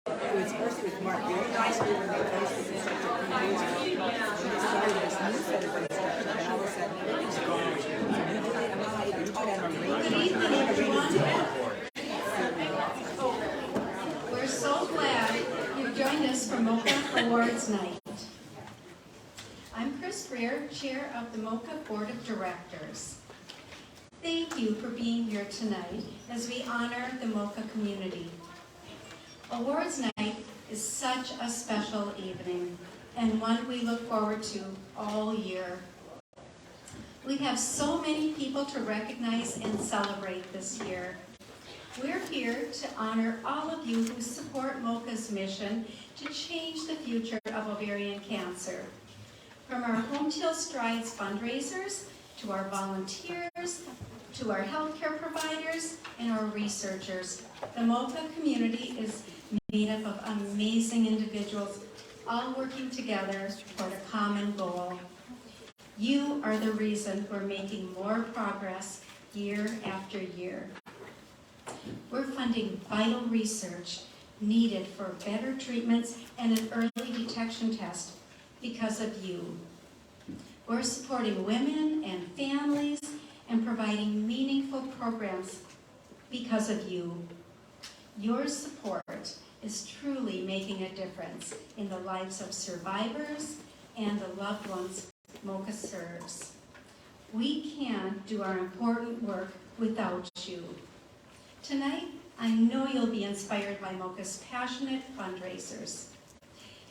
It was first with Mark really nicely when they posted it such a few years ago. And they started this newsletter and stuff, and all of a sudden everything's gone. So you put out a radio. Good evening, everyone. We're so glad you've joined us for MOCA Awards Night. I'm Chris Greer, Chair of the MOCA Board of Directors. Thank you for being here tonight as we honor the MOCA community. Awards Night is such a special evening and one we look forward to all year. We have so many people to recognize and celebrate this year. We're here to honor all of you who support MOCA's mission to change the future of ovarian cancer. From our Home Till Strides fundraisers, to our volunteers, to our healthcare providers, and our researchers, the MOCA community is made up of amazing individuals, all working together toward a common goal. You are the reason we're making more progress year after year. We're funding vital research needed for better treatments and an early detection test because of you. We're supporting women and families and providing meaningful programs because of you. Your support is truly making a difference in the lives of survivors and the loved ones MOCA serves. We can't do our important work without you. Tonight, I know you'll be inspired by MOCA's passionate fundraisers.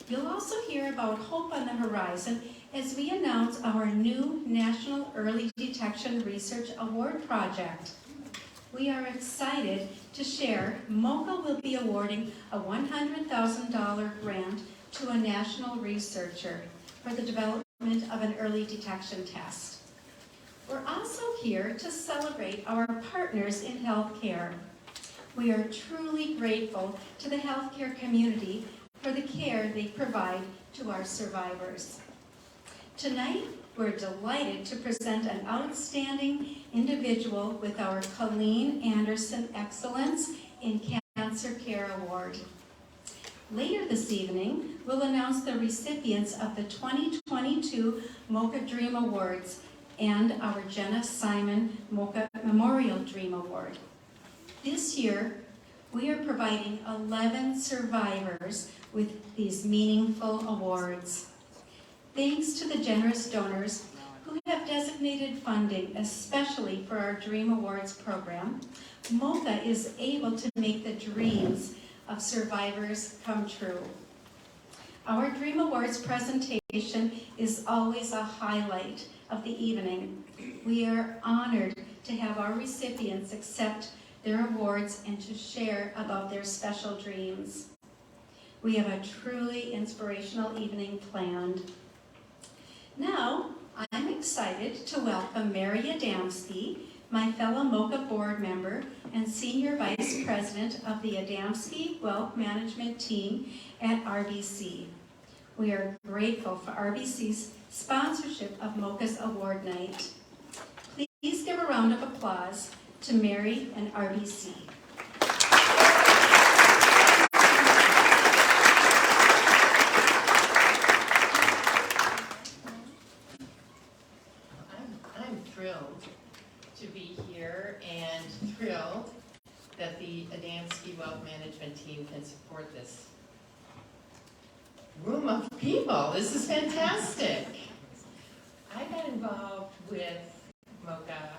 You'll also hear about hope on the horizon as we announce our new National Early Detection Research Award project. We are excited to share MOCA will be awarding a $100,000 grant to a national researcher for the development of an early detection test. We're also here to celebrate our partners in healthcare. We are truly grateful to the healthcare community for the care they provide to our survivors. Tonight, we're delighted to present an outstanding individual with our Colleen Anderson Excellence in Cancer Care Award. Later this evening, we'll announce the recipients of the 2022 MOCA Dream Awards and our Jenna Simon MOCA Memorial Dream Award. This year, we are providing 11 survivors with these meaningful awards. Thanks to the generous donors who have designated funding, especially for our Dream Awards program, MOCA is able to make the dreams of survivors come true. Our Dream Awards presentation is always a highlight of the evening. We are honored to have our recipients accept their awards and to share about their special dreams. We have a truly inspirational evening planned. Now, I'm excited to welcome Mary Adamski, my fellow MOCA board member and Senior Vice President of the Adamski Wealth Management Team at RBC. We are grateful for RBC's sponsorship of MOCA's Award Night. Please give a round of applause to Mary and RBC. I'm thrilled to be here and thrilled that the Adamski Wealth Management team can support this room of people. This is fantastic. I got involved with MOCA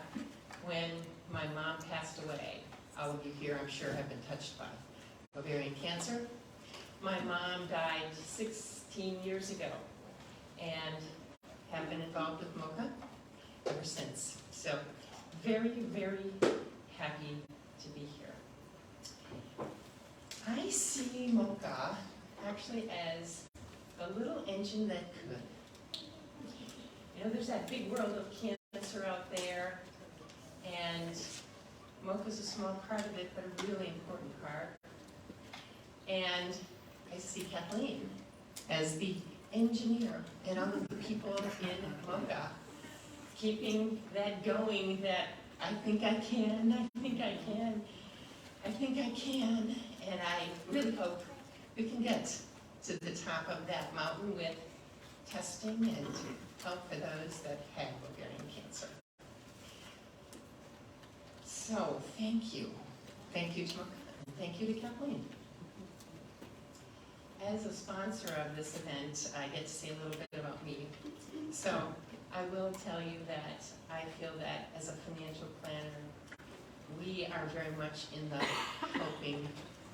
when my mom passed away. All of you here, I'm sure, have been touched by ovarian cancer. My mom died 16 years ago and have been involved with MOCA ever since. So very, very happy to be here. I see MOCA actually as a little engine that could. You know, there's that big world of cancer out there, and MOCA's a small part of it, but a really important part. And I see Kathleen as the engineer and all of the people in MOCA keeping that going, that I think I can, I think I can, I think I can, and I really hope we can get to the top of that mountain with testing and help for those that have ovarian cancer. So, thank you. Thank you to MOCA, and thank you to Kathleen. As a sponsor of this event, I get to say a little bit about me. So, I will tell you that I feel that as a financial planner, we are very much in the helping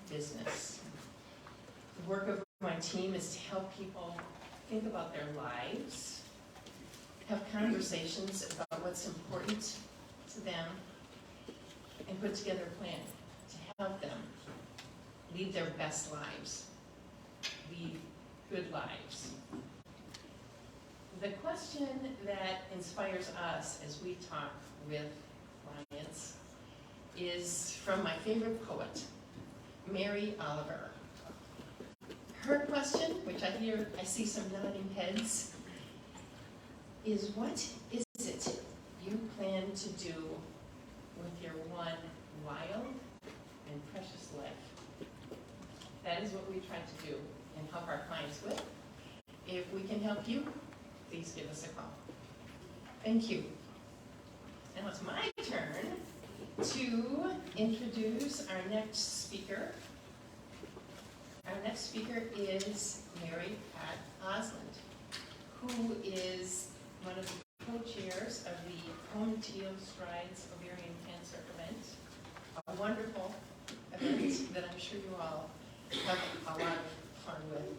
business. The work of my team is to help people think about their lives, have conversations about what's important to them, and put together a plan to help them lead their best lives, lead good lives. The question that inspires us as we talk with clients is from my favorite poet, Mary Oliver. Her question, which I see some nodding heads, is what is it you plan to do with your one wild and precious life? That is what we try to do and help our clients with. If we can help you, please give us a call. Thank you. Now it's my turn to introduce our next speaker. Our next speaker is Mary Pat Osland, who is one of the co-chairs of the Home Teal Strides Ovarian Cancer event, a wonderful event that I'm sure you all have a lot of fun with.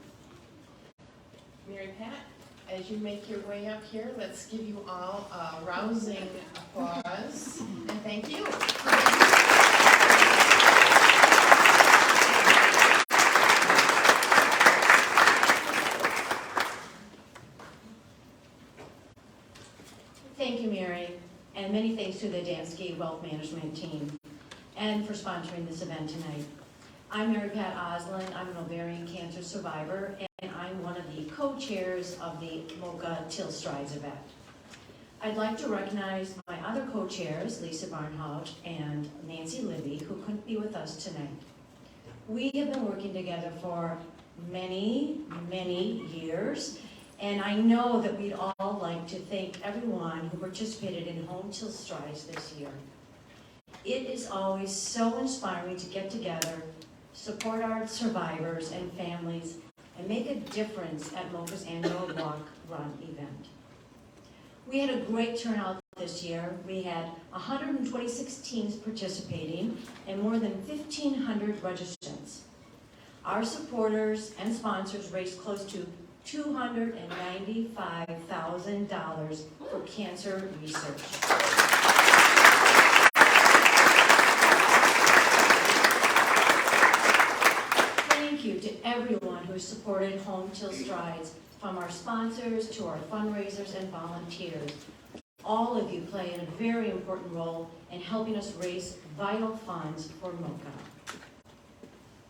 Mary Pat, as you make your way up here, let's give you all a rousing applause, and thank you. Thank you, Mary, and many thanks to the Dansky Wealth Management team and for sponsoring this event tonight. I'm Mary Pat Osland. I'm an ovarian cancer survivor, and I'm one of the co-chairs of the MOCA Teal Strides event. I'd like to recognize my other co-chairs, Lisa Barnhout and Nancy Libby, who couldn't be with us tonight. We have been working together for many, many years, and I know that we'd all like to thank everyone who participated in Home Teal Strides this year. It is always so inspiring to get together, support our survivors and families, and make a difference at MOCA's annual Walk Run event. We had a great turnout this year. We had 126 teams participating and more than 1,500 registrants. Our supporters and sponsors raised close to $295,000 for cancer research. Thank you to everyone who supported Home Teal Strides, from our sponsors to our fundraisers and volunteers. All of you play a very important role in helping us raise vital funds for MOCA.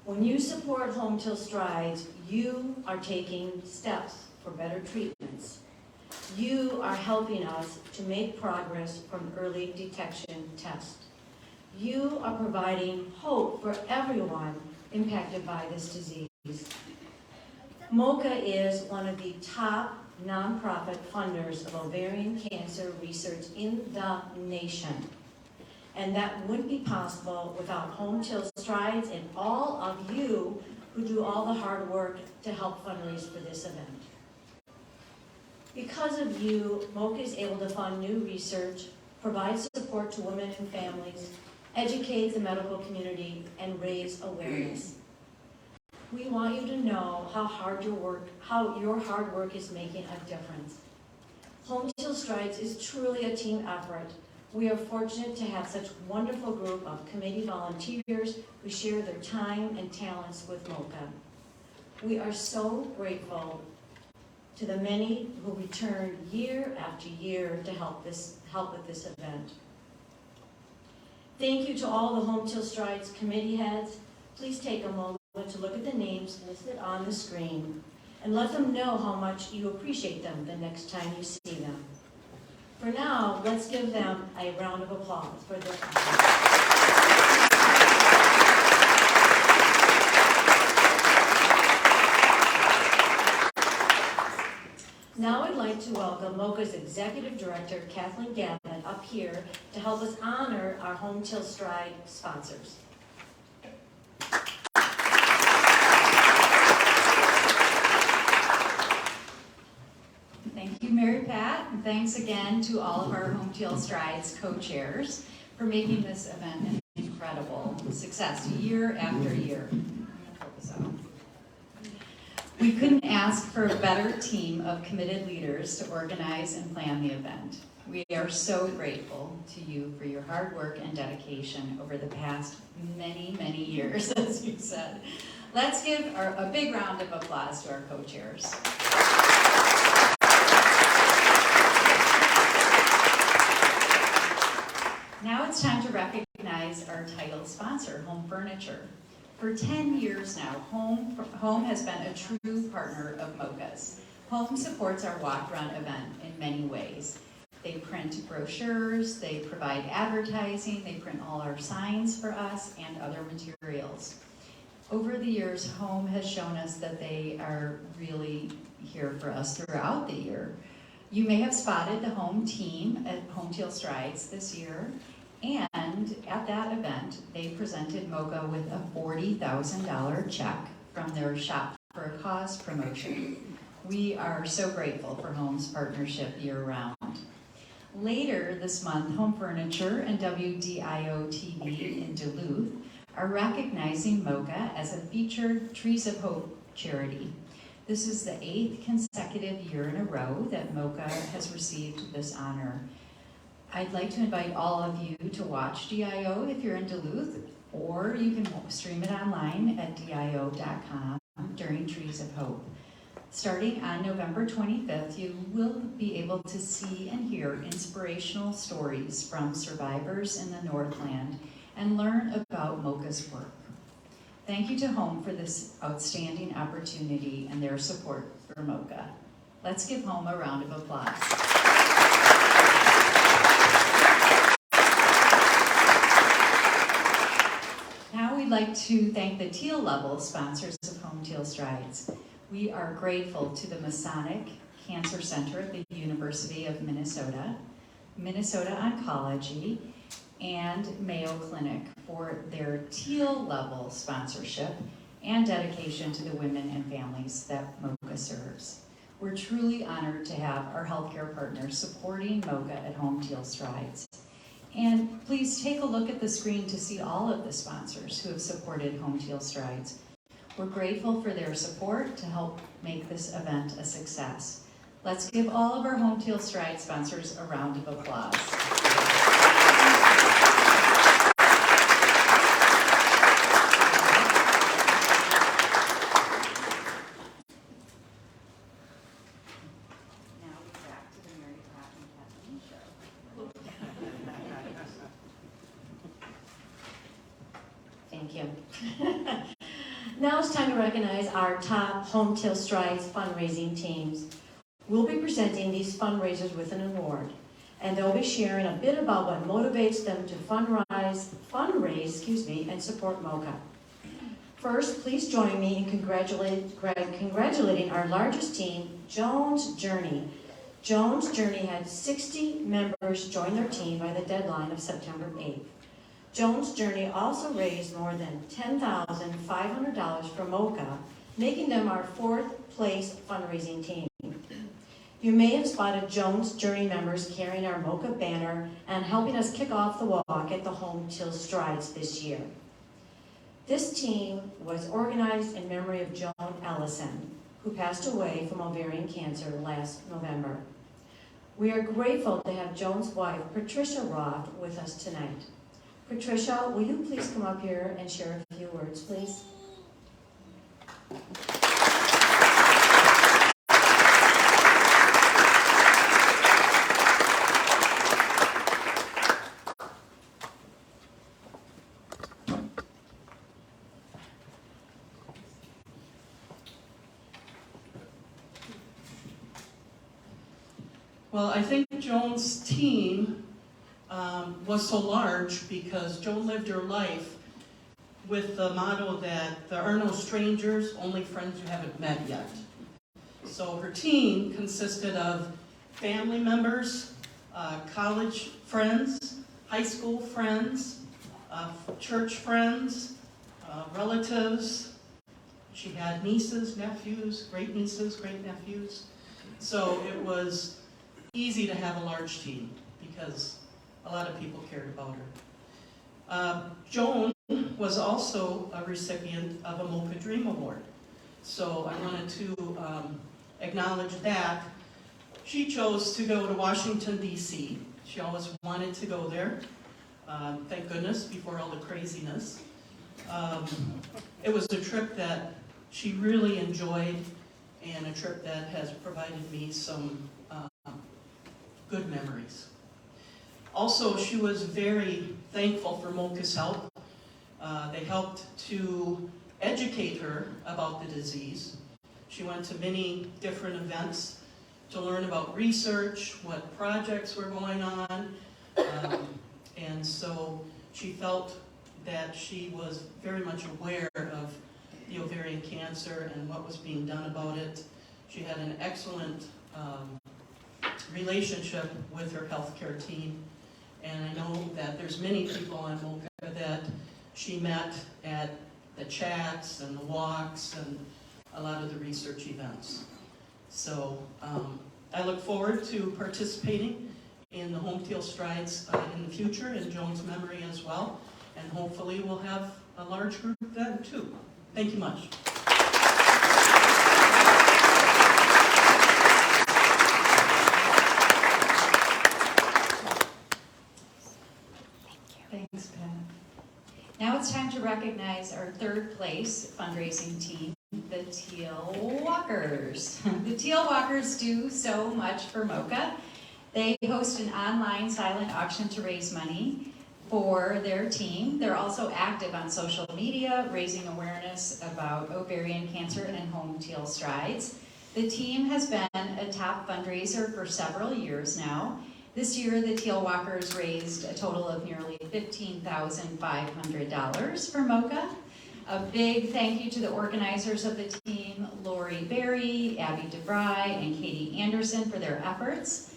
When you support Home Teal Strides, you are taking steps for better treatments. You are helping us to make progress from early detection tests. You are providing hope for everyone impacted by this disease. MOCA is one of the top nonprofit funders of ovarian cancer research in the nation. And that wouldn't be possible without Home Teal Strides and all of you who do all the hard work to help fundraise for this event. Because of you, MOCA is able to fund new research, provide support to women and families, educate the medical community, and raise awareness. We want you to know how your hard work is making a difference. Home Teal Strides is truly a team effort. We are fortunate to have such a wonderful group of committee volunteers who share their time and talents with MOCA. We are so grateful to the many who return year after year to help with this event. Thank you to all the Home Teal Strides committee heads. Please take a moment to look at the names listed on the screen and let them know how much you appreciate them the next time you see them. For now, let's give them a round of applause for their efforts. Now I'd like to welcome MOCA's Executive Director, Kathleen Gavin, up here to help us honor our Home Till Stride sponsors. Thank you, Mary Pat, and thanks again to all of our Home Till Strides co-chairs for making this event an incredible success year after year. We couldn't ask for a better team of committed leaders to organize and plan the event. We are so grateful to you for your hard work and dedication over the past many, many years, as you said. Let's give a big round of applause to our co-chairs. Now it's time to recognize our title sponsor, Home Furniture. For 10 years now, Home has been a true partner of MOCA's. Home supports our walk-around event in many ways. They print brochures, they provide advertising, they print all our signs for us and other materials. Over the years, Home has shown us that they are really here for us throughout the year. You may have spotted the Home team at Home Till Strides this year, and at that event, they presented MOCA with a $40,000 check from their Shop for a Cause promotion. We are so grateful for Home's partnership year-round. Later this month, Home Furniture and WDIO-TV in Duluth are recognizing MOCA as a featured Trees of Hope charity. This is the 8th consecutive year in a row that MOCA has received this honor. I'd like to invite all of you to watch DIO if you're in Duluth, or you can stream it online at dio.com during Trees of Hope. Starting on November 25th, you will be able to see and hear inspirational stories from survivors in the Northland and learn about MOCA's work. Thank you to Home for this outstanding opportunity and their support for MOCA. Let's give Home a round of applause. Now we'd like to thank the Teal Level sponsors of Home Till Strides. We are grateful to the Masonic Cancer Center at the University of Minnesota, Minnesota Oncology, and Mayo Clinic for their Teal Level sponsorship and dedication to the women and families that MOCA serves. We're truly honored to have our healthcare partners supporting MOCA at Home Till Strides. And please take a look at the screen to see all of the sponsors who have supported Home Till Strides. We're grateful for their support to help make this event a success. Let's give all of our Home Till Strides sponsors a round of applause. Thank you. Now it's time to recognize our top Home Till Strides fundraising teams. We'll be presenting these fundraisers with an award, and they'll be sharing a bit about what motivates them to fundraise, and support MOCA. First, please join me in congratulating our largest team, Jones Journey. Jones Journey had 60 members join their team by the deadline of September 8th. Jones Journey also raised more than $10,500 for MOCA, making them our 4th place fundraising team. You may have spotted Jones Journey members carrying our MOCA banner and helping us kick off the walk at the Home Till Strides this year. This team was organized in memory of Joan Ellison, who passed away from ovarian cancer last November. We are grateful to have Joan's wife, Patricia Roth, with us tonight. Patricia, will you please come up here and share a few words, please? Well, I think Joan's team was so large because Joan lived her life with the motto that there are no strangers, only friends you haven't met yet. So her team consisted of family members, college friends, high school friends, church friends, relatives. She had nieces, nephews, great nieces, great nephews. So it was easy to have a large team because a lot of people cared about her. Joan was also a recipient of a MOCA Dream Award. So I wanted to acknowledge that. She chose to go to Washington, D.C. She always wanted to go there. Thank goodness, before all the craziness. It was a trip that she really enjoyed and a trip that has provided me some good memories. Also, she was very thankful for MOCA's help. They helped to educate her about the disease. She went to many different events to learn about research, what projects were going on, and so she felt that she was very much aware of the ovarian cancer and what was being done about it. She had an excellent relationship with her healthcare team, and I know that there's many people on MOCA that she met at the chats and the walks and a lot of the research events. So I look forward to participating in the Home Teal Strides in the future, in Joan's memory as well, and hopefully we'll have a large group then too. Thank you much. Thanks, Pat. Now it's time to recognize our third place fundraising team, the Teal Walkers. The Teal Walkers do so much for MOCA. They host an online silent auction to raise money for their team. They're also active on social media, raising awareness about ovarian cancer and Home Teal Strides. The team has been a top fundraiser for several years now. This year, the Teal Walkers raised a total of nearly $15,500 for MOCA. A big thank you to the organizers of the team, Lori Berry, Abby DeVry, and Katie Anderson for their efforts.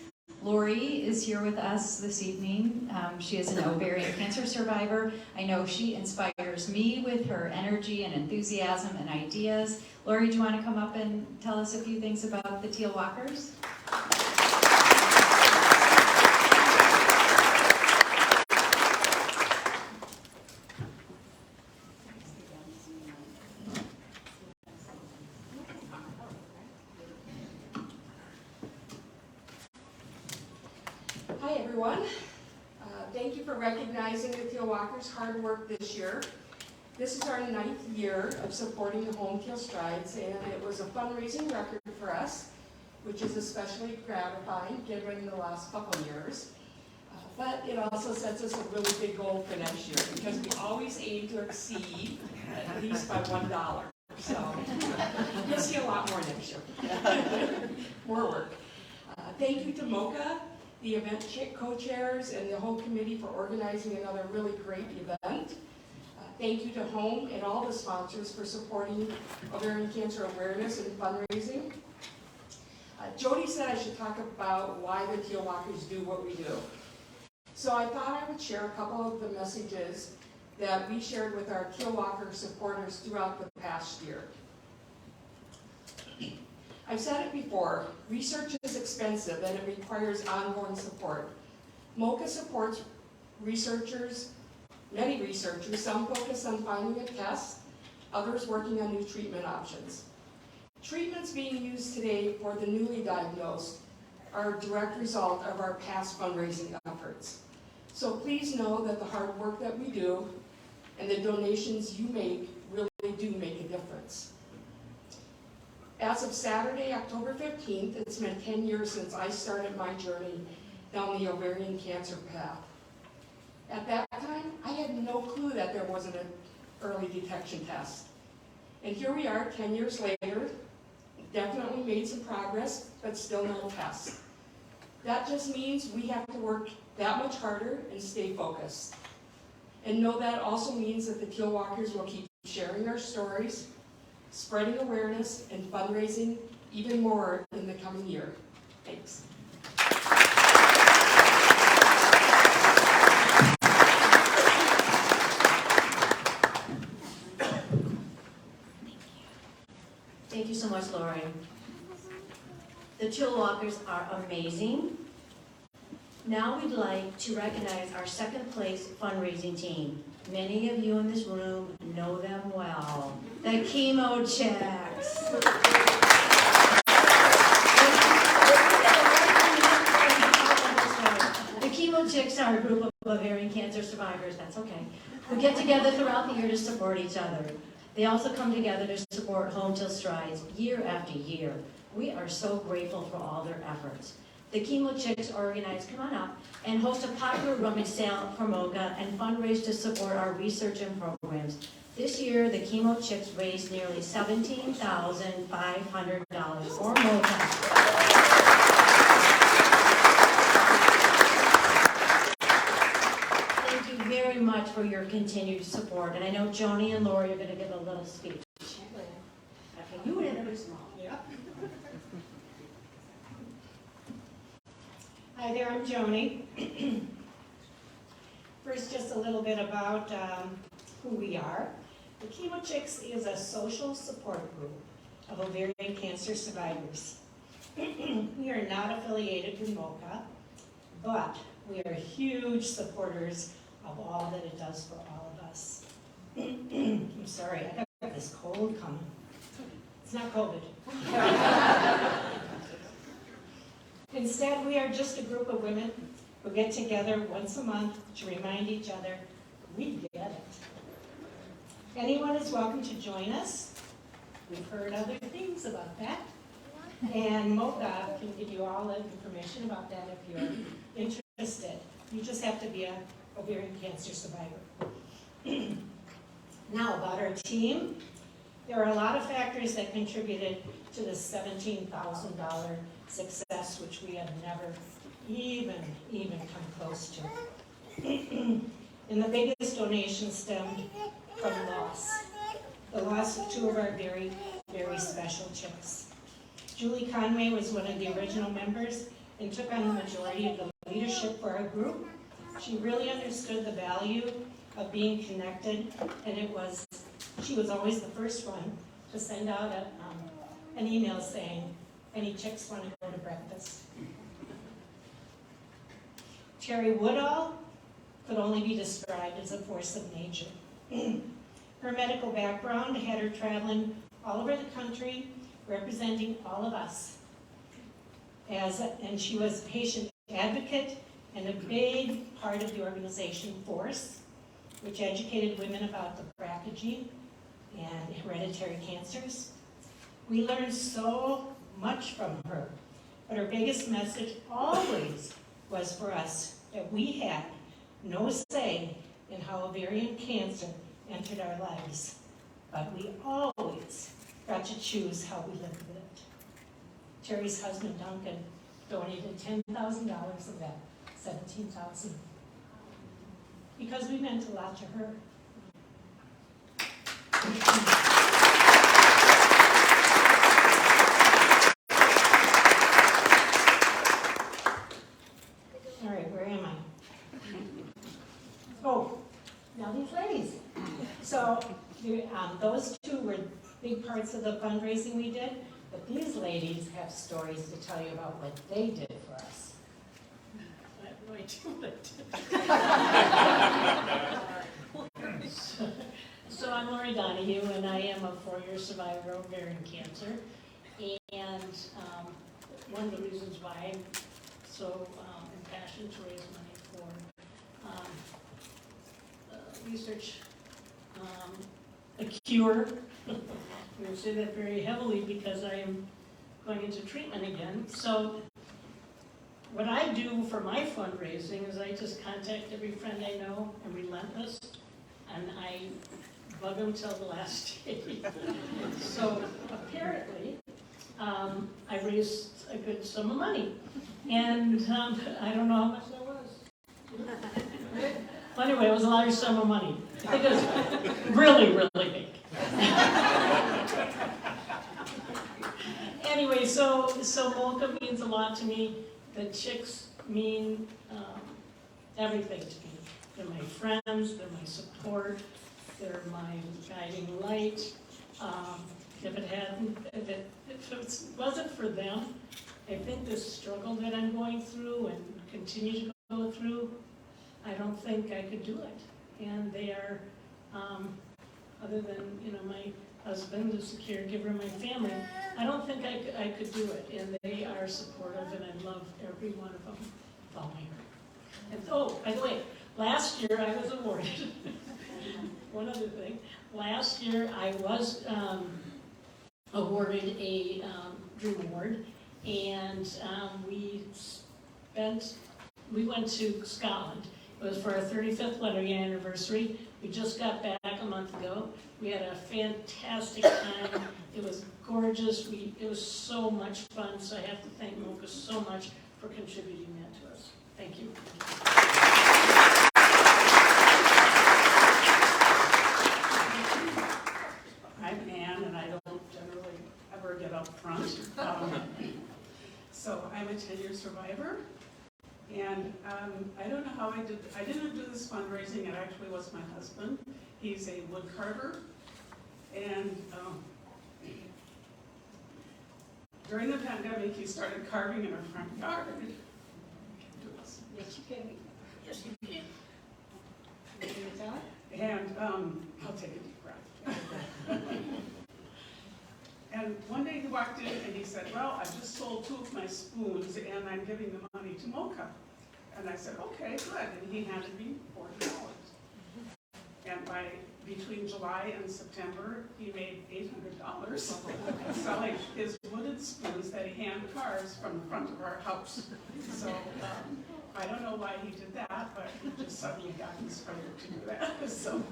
Lori is here with us this evening. She is an ovarian cancer survivor. I know she inspires me with her energy and enthusiasm and ideas. Lori, do you want to come up and tell us a few things about the Teal Walkers? Hi everyone. Thank you for recognizing the Teal Walkers' hard work this year. This is our 9th year of supporting the Home Teal Strides, and it was a fundraising record for us, which is especially gratifying given the last couple years. But it also sets us a really big goal for next year because we always aim to exceed at least by $1. So you'll see a lot more next year. More work. Thank you to MOCA, the event co-chairs, and the whole committee for organizing another really great event. Thank you to Home and all the sponsors for supporting ovarian cancer awareness and fundraising. Jody said I should talk about why the Teal Walkers do what we do. So I thought I would share a couple of the messages that we shared with our Teal Walker supporters throughout the past year. I've said it before, research is expensive and it requires ongoing support. MOCA supports researchers, many researchers, some focus on finding a test, others working on new treatment options. Treatments being used today for the newly diagnosed are a direct result of our past fundraising efforts. So please know that the hard work that we do and the donations you make really do make a difference. As of Saturday, October 15th, it's been 10 years since I started my journey down the ovarian cancer path. At that time, I had no clue that there wasn't an early detection test. And here we are 10 years later, definitely made some progress, but still no test. That just means we have to work that much harder and stay focused. And know that also means that the Teal Walkers will keep sharing our stories, spreading awareness and fundraising even more in the coming year. Thanks. Thank you so much, Lori. The Chilwalkers are amazing. Now we'd like to recognize our second place fundraising team. Many of you in this room know them well. The Chemo Chicks. The Chemo Chicks are a group of ovarian cancer survivors, that's okay, who get together throughout the year to support each other. They also come together to support Home Till Strides year after year. We are so grateful for all their efforts. The Chemo Chicks organize, come on up, and host a popular rummage sale for MOCA and fundraise to support our research and programs. This year, the Chemo Chicks raised nearly $17,500 for MOCA. Thank you very much for your continued support. And I know Joni and Lori are going to give a little speech. Okay, you introduce them all. Hi there, I'm Joni. First, just a little bit about who we are. The Chemo Chicks is a social support group of ovarian cancer survivors. We are not affiliated with MOCA, but we are huge supporters of all that it does for all of us. I'm sorry, I got this cold coming. It's not COVID. Instead, we are just a group of women who get together once a month to remind each other we get it. Anyone is welcome to join us. We've heard other things about that. And MOCA can give you all the information about that if you're interested. You just have to be an ovarian cancer survivor. Now, about our team. There are a lot of factors that contributed to the $17,000 success, which we have never even come close to. And the biggest donation stemmed from loss. The loss of two of our very, very special chicks. Julie Conway was one of the original members and took on the majority of the leadership for our group. She really understood the value of being connected, and she was always the first one to send out an email saying, any chicks want to go to breakfast? Terry Woodall could only be described as a force of nature. Her medical background had her traveling all over the country, representing all of us. And she was a patient advocate and a big part of the organization FORCE, which educated women about the BRCA gene and hereditary cancers. We learned so much from her, but her biggest message always was for us that we had no say in how ovarian cancer entered our lives, but we always got to choose how we lived with it. Terry's husband, Duncan, donated $10,000 of that, $17,000, because we meant a lot to her. All right, where am I? Oh, now these ladies. So those two were big parts of the fundraising we did, but these ladies have stories to tell you about what they did for us. I have no idea. So I'm Lori Donahue, and I am a 4-year survivor of ovarian cancer. And one of the reasons why I'm so impassioned to raise money for research, a cure. I'm going to say that very heavily because I am going into treatment again. So what I do for my fundraising is I just contact every friend I know. I'm relentless, and I bug them till the last day. So apparently, I raised a good sum of money, and I don't know how much that was. Well, anyway, it was a large sum of money. I think it was really, really big. anyway, so MOCA means a lot to me. The chicks mean everything to me. They're my friends, they're my support, they're my guiding light. If it wasn't for them, I think this struggle that I'm going through and continue to go through, I don't think I could do it. And they are, other than, you know, my husband is a caregiver of my family, I don't think I could do it. And they are supportive, and I love every one of them. Oh, and oh, by the way, last year I was awarded, one other thing, last year I was awarded a Dream Award, and we went to Scotland. It was for our 35th wedding anniversary. We just got back a month ago. We had a fantastic time. It was gorgeous. It was so much fun, so I have to thank MOCA so much for contributing that to us. Thank you. I'm Ann, and I don't generally ever get up front. So I'm a 10-year survivor, and I don't know how I didn't do this fundraising. It actually was my husband. He's a wood carver, and during the pandemic, he started carving in our front yard. Yes, you can. Yes, you can. And I'll take a deep breath. And one day he walked in and he said, well, I just sold 2 of my spoons and I'm giving the money to MOCA. And I said, okay, good. And he handed me $40. And between July and September, he made $800 selling his wooden spoons that he hand carves from the front of our house. So I don't know why he did that, but he just suddenly got inspired to do that. So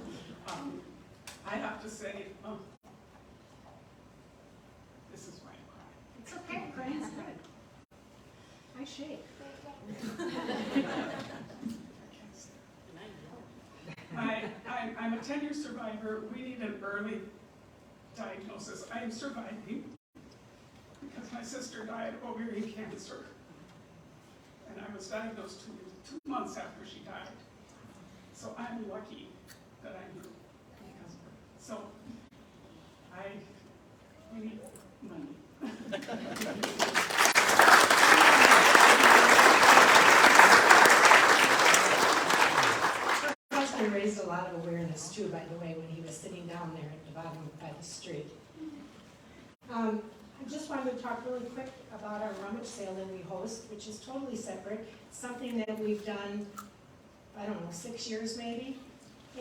I have to say, this is why I cry. It's okay, crying's good. I shake. I'm a 10-year survivor. We need an early diagnosis. I am surviving because my sister died of ovarian cancer. And I was diagnosed 2 months after she died. So I'm lucky that I'm here because of her. So we need money. Her husband raised a lot of awareness too, by the way, when he was sitting down there at the bottom by the street. I just wanted to talk really quick about our rummage sale that we host, which is totally separate. Something that we've done, I don't know, 6 years maybe.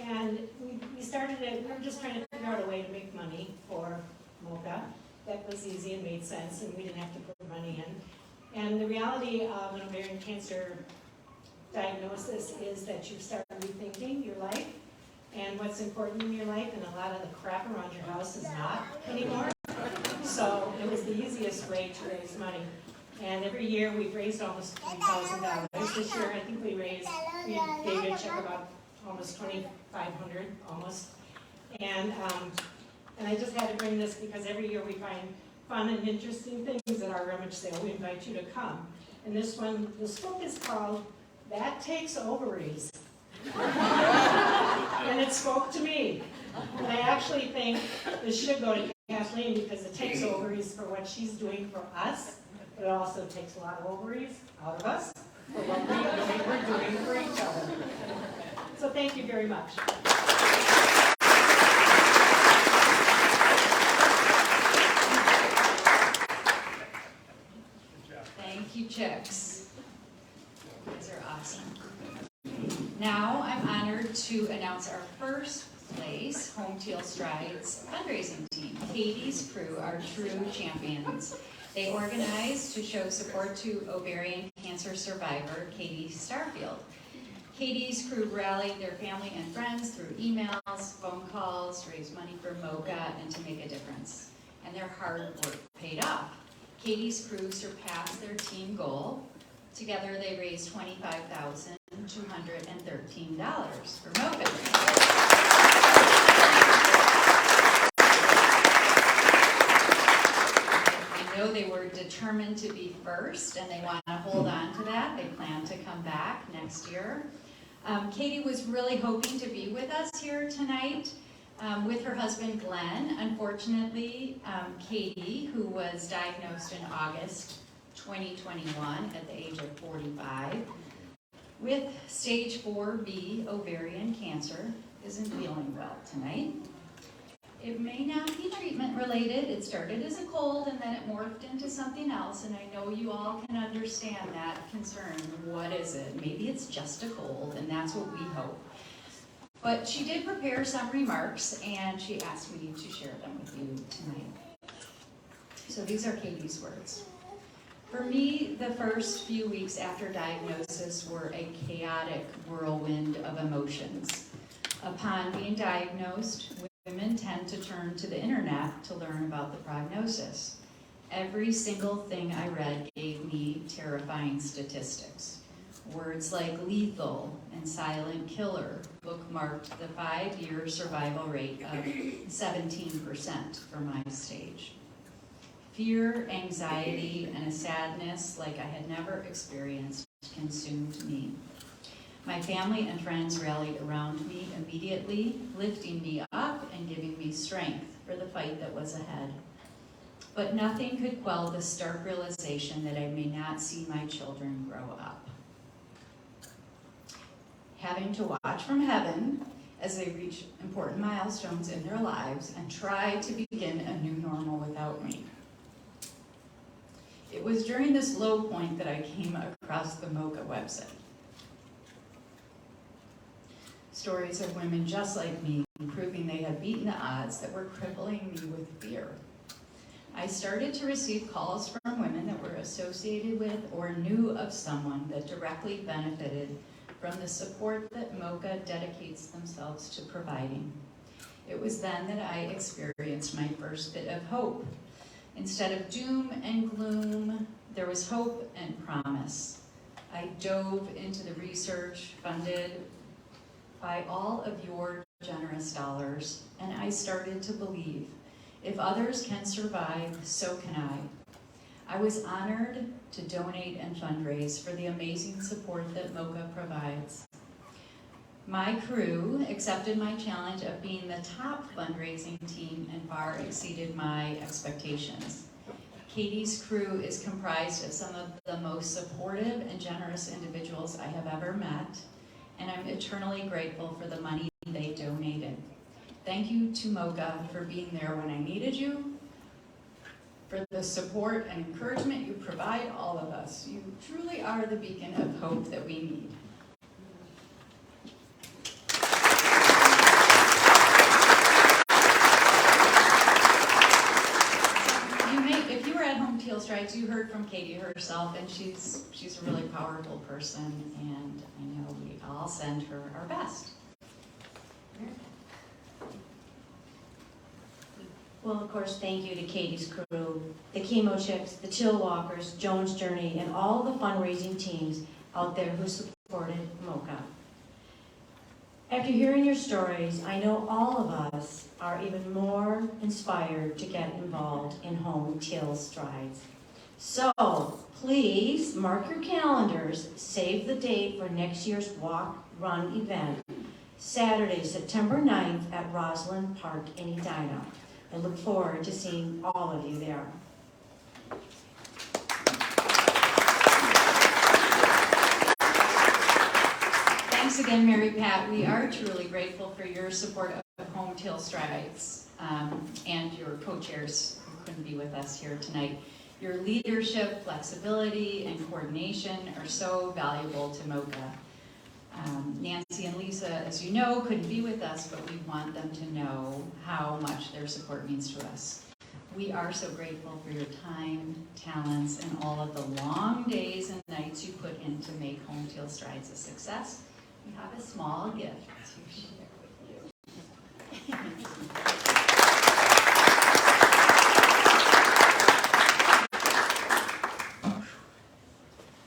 And we started it, we were just trying to figure out a way to make money for MOCA. That was easy and made sense, and we didn't have to put money in. And the reality of an ovarian cancer diagnosis is that you start rethinking your life and what's important in your life, and a lot of the crap around your house is not anymore. So it was the easiest way to raise money. And every year we've raised almost $3,000. This year I think we gave a check about almost $2,500 almost. And I just had to bring this because every year we find fun and interesting things at our rummage sale. We invite you to come. And this book is called That Takes Ovaries. And it spoke to me. And I actually think this should go to Kathleen because it takes ovaries for what she's doing for us, but it also takes a lot of ovaries out of us for what we're doing for each other. So thank you very much. Thank you, chicks. You guys are awesome. Now I'm honored to announce our first place Home Teal Strides fundraising team. Katie's crew are true champions. They organized to show support to ovarian cancer survivor Katie Starfield. Katie's crew rallied their family and friends through emails, phone calls, raised money for MOCA, and to make a difference. And their hard work paid off. Katie's crew surpassed their team goal. Together they raised $25,213 for MOCA. Though they were determined to be first and they want to hold on to that, they plan to come back next year. Katie was really hoping to be with us here tonight with her husband Glenn. Unfortunately, Katie, who was diagnosed in August 2021 at the age of 45 with stage 4B ovarian cancer, isn't feeling well tonight. It may not be treatment related. It started as a cold and then it morphed into something else, and I know you all can understand that concern. What is it? Maybe it's just a cold, and that's what we hope. But she did prepare some remarks, and she asked me to share them with you tonight. So these are Katie's words. For me, the first few weeks after diagnosis were a chaotic whirlwind of emotions. Upon being diagnosed, women tend to turn to the internet to learn about the prognosis. Every single thing I read gave me terrifying statistics. Words like lethal and silent killer bookmarked the 5-year survival rate of 17% for my stage. Fear, anxiety, and a sadness like I had never experienced consumed me. My family and friends rallied around me immediately, lifting me up and giving me strength for the fight that was ahead. But nothing could quell the stark realization that I may not see my children grow up. Having to watch from heaven as they reach important milestones in their lives and try to begin a new normal without me. It was during this low point that I came across the MOCA website. Stories of women just like me, proving they had beaten the odds that were crippling me with fear. I started to receive calls from women that were associated with or knew of someone that directly benefited from the support that MOCA dedicates themselves to providing. It was then that I experienced my first bit of hope. Instead of doom and gloom, there was hope and promise. I dove into the research funded by all of your generous dollars, and I started to believe, if others can survive, so can I. I was honored to donate and fundraise for the amazing support that MOCA provides. My crew accepted my challenge of being the top fundraising team and far exceeded my expectations. Katie's crew is comprised of some of the most supportive and generous individuals I have ever met, and I'm eternally grateful for the money they donated. Thank you to MOCA for being there when I needed you, for the support and encouragement you provide all of us. You truly are the beacon of hope that we need. If you were at Home Teal Strides, you heard from Katie herself, and she's a really powerful person, and I know we all send her our best. Well, of course, thank you to Katie's crew, the Chemo Chicks, the Chill Walkers, Jones Journey, and all the fundraising teams out there who supported MOCA. After hearing your stories, I know all of us are even more inspired to get involved in Home Teal Strides. So, please mark your calendars, save the date for next year's walk-run event, Saturday, September 9th at Roslyn Park in Edina. I look forward to seeing all of you there. Thanks again, Mary Pat. We are truly grateful for your support of Home Teal Strides and your co-chairs who couldn't be with us here tonight. Your leadership, flexibility, and coordination are so valuable to MOCA. Nancy and Lisa, as you know, couldn't be with us, but we want them to know how much their support means to us. We are so grateful for your time, talents, and all of the long days and nights you put in to make Home Teal Strides a success. We have a small gift to share with you.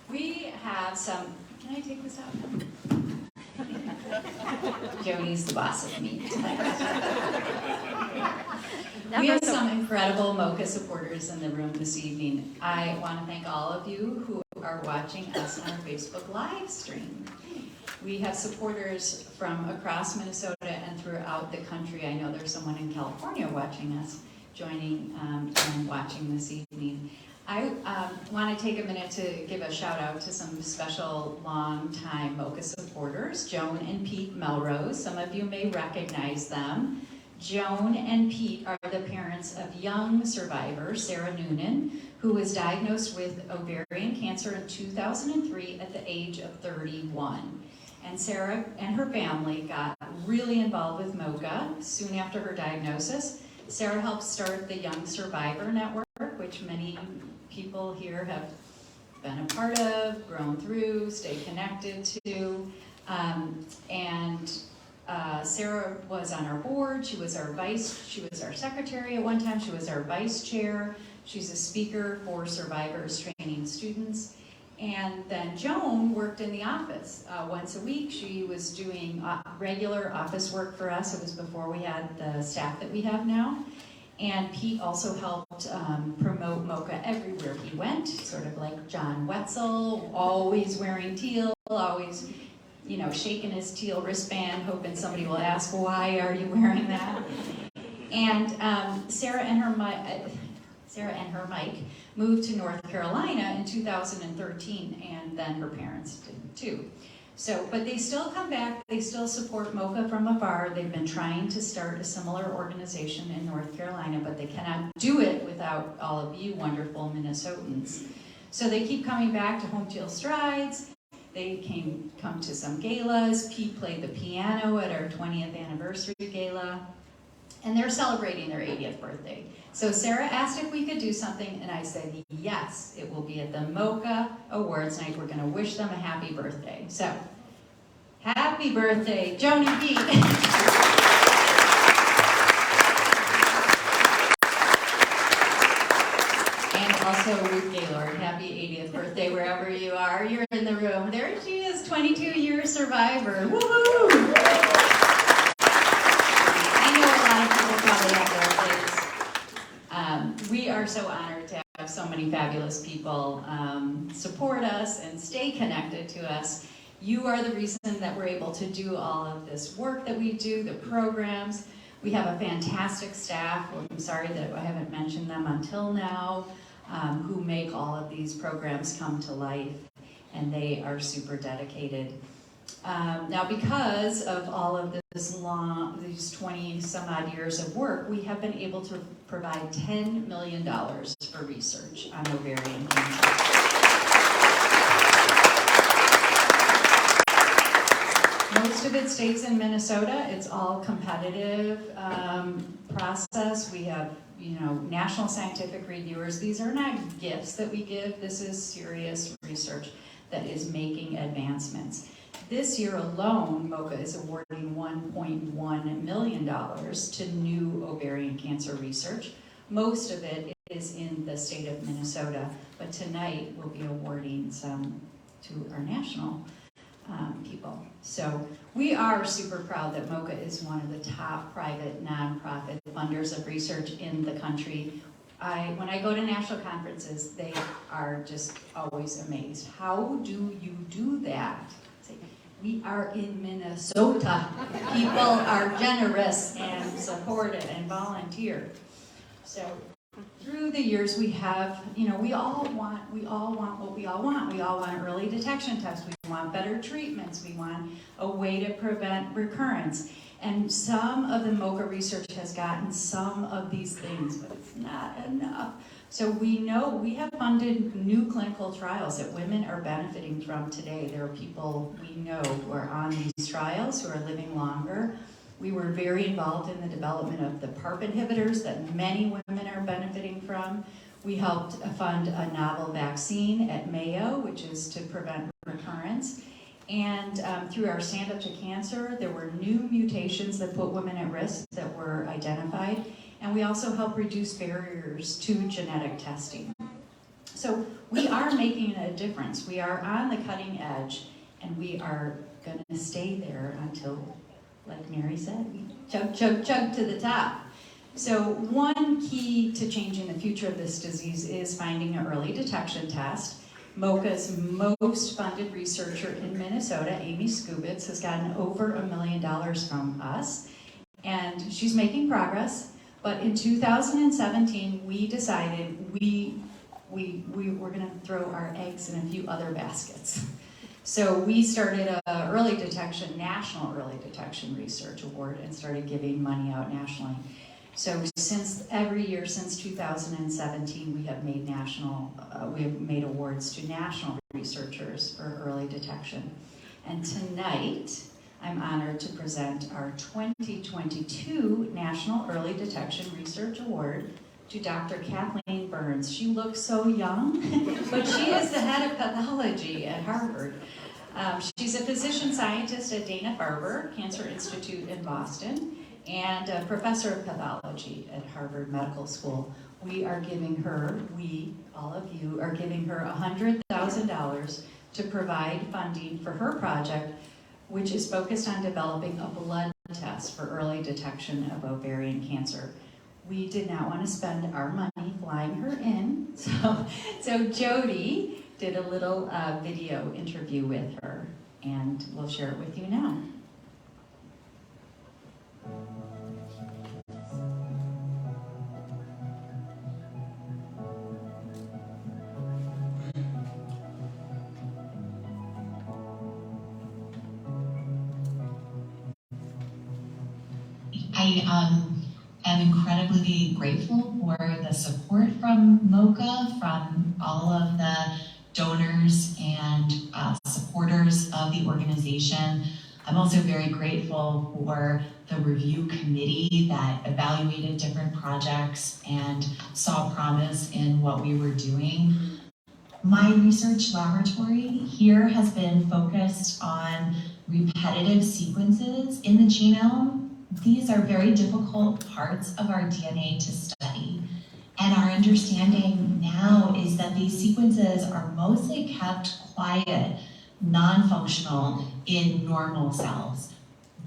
We have some, can I take this out now? Joni's the boss of me. We have some incredible MOCA supporters in the room this evening. I want to thank all of you who are watching us on our Facebook live stream. We have supporters from across Minnesota and throughout the country. I know there's someone in California watching us, joining and watching this evening. I want to take a minute to give a shout out to some special long-time MOCA supporters, Joan and Pete Melrose. Some of you may recognize them. Joan and Pete are the parents of young survivor Sarah Noonan, who was diagnosed with ovarian cancer in 2003 at the age of 31. And Sarah and her family got really involved with MOCA soon after her diagnosis. Sarah helped start the Young Survivor Network, which many people here have been a part of, grown through, stayed connected to. Sarah was on our board. She was our secretary at one time. She was our vice chair. She's a speaker for survivors training students. And then Joan worked in the office once a week. She was doing regular office work for us. It was before we had the staff that we have now. And Pete also helped promote MOCA everywhere he went, sort of like John Wetzel, always wearing teal, always, shaking his teal wristband, hoping somebody will ask, why are you wearing that? And Sarah and her Mike moved to North Carolina in 2013, and then her parents did too. But they still come back, they still support MOCA from afar. They've been trying to start a similar organization in North Carolina, but they cannot do it without all of you wonderful Minnesotans. So they keep coming back to Home Teal Strides. They come to some galas. Pete played the piano at our 20th anniversary gala. And they're celebrating their 80th birthday. So Sarah asked if we could do something, and I said, yes, it will be at the MOCA Awards night. We're going to wish them a happy birthday. So, happy birthday, Joan and Pete. And also Ruth Gaylord, happy 80th birthday wherever you are. You're in the room. There she is, 22-year survivor. Woohoo! We are so honored to have so many fabulous people support us and stay connected to us. You are the reason that we're able to do all of this work that we do, the programs. We have a fantastic staff. I'm sorry that I haven't mentioned them until now, who make all of these programs come to life, and they are super dedicated. Now, because of all of these 20 some odd years of work, we have been able to provide $10 million for research on ovarian cancer. Most of it stays in Minnesota. It's all competitive process. We have, national scientific reviewers. These are not gifts that we give. This is serious research that is making advancements. This year alone, MOCA is awarding $1.1 million to new ovarian cancer research. Most of it is in the state of Minnesota, but tonight we'll be awarding some to our national people. So we are super proud that MOCA is one of the top private nonprofit funders of research in the country. When I go to national conferences, they are just always amazed. How do you do that? We are in Minnesota. People are generous and supportive and volunteer. So through the years we have, we all want what we all want. We all want early detection tests. We want better treatments. We want a way to prevent recurrence. And some of the MOCA research has gotten some of these things, but it's not enough. So we know we have funded new clinical trials that women are benefiting from today. There are people we know who are on these trials who are living longer. We were very involved in the development of the PARP inhibitors that many women are benefiting from. We helped fund a novel vaccine at Mayo, which is to prevent recurrence. And through our Stand Up to Cancer, there were new mutations that put women at risk that were identified. And we also help reduce barriers to genetic testing. So we are making a difference. We are on the cutting edge, and we are going to stay there until, like Mary said, we chug, chug, chug to the top. So one key to changing the future of this disease is finding an early detection test. MOCA's most funded researcher in Minnesota, Amy Skubitz, has gotten over $1 million from us, and she's making progress. But in 2017, we decided we were going to throw our eggs in a few other baskets. So we started a National Early Detection Research Award and started giving money out nationally. So every year since 2017, we have made awards to national researchers for early detection. And tonight, I'm honored to present our 2022 National Early Detection Research Award to Dr. Kathleen Burns. She looks so young, but she is the head of pathology at Harvard. She's a physician scientist at Dana-Farber Cancer Institute in Boston and a professor of pathology at Harvard Medical School. All of you are giving her $100,000 to provide funding for her project, which is focused on developing a blood test for early detection of ovarian cancer. We did not want to spend our money flying her in, so Jody did a little video interview with her, and we'll share it with you now. I am incredibly grateful for the support from MOCA, from all of the donors and supporters of the organization. I'm also very grateful for the review committee that evaluated different projects and saw promise in what we were doing. My research laboratory here has been focused on repetitive sequences in the genome. These are very difficult parts of our DNA to study. And our understanding now is that these sequences are mostly kept quiet, non-functional in normal cells.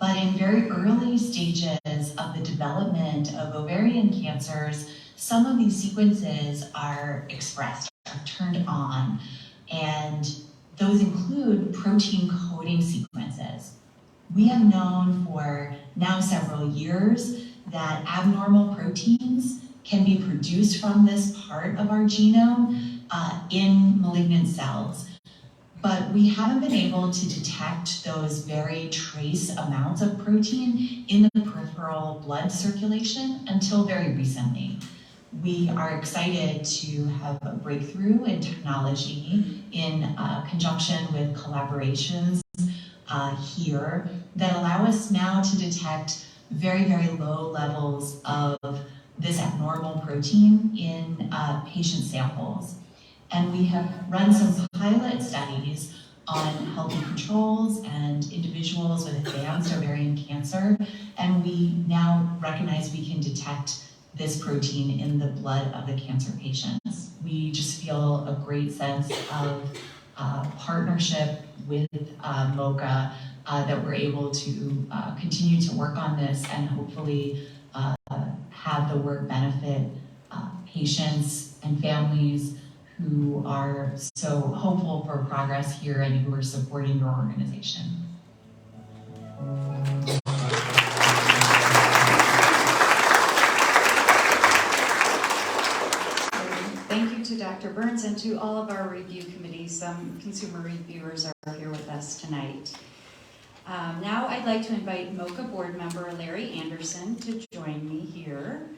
But in very early stages of the development of ovarian cancers, some of these sequences are expressed, are turned on, and those include protein coding sequences. We have known for now several years that abnormal proteins can be produced from this part of our genome in malignant cells. But we haven't been able to detect those very trace amounts of protein in the peripheral blood circulation until very recently. We are excited to have a breakthrough in technology in conjunction with collaborations here that allow us now to detect very, very low levels of this abnormal protein in patient samples. And we have run some pilot studies on healthy controls and individuals with advanced ovarian cancer, and we now recognize we can detect this protein in the blood of the cancer patients. We just feel a great sense of partnership with MOCA that we're able to continue to work on this and hopefully have the work benefit patients and families who are so hopeful for progress here and who are supporting your organization. Thank you to Dr. Burns and to all of our review committees. Some consumer reviewers are here with us tonight. Now I'd like to invite MOCA board member Larry Anderson to join me here.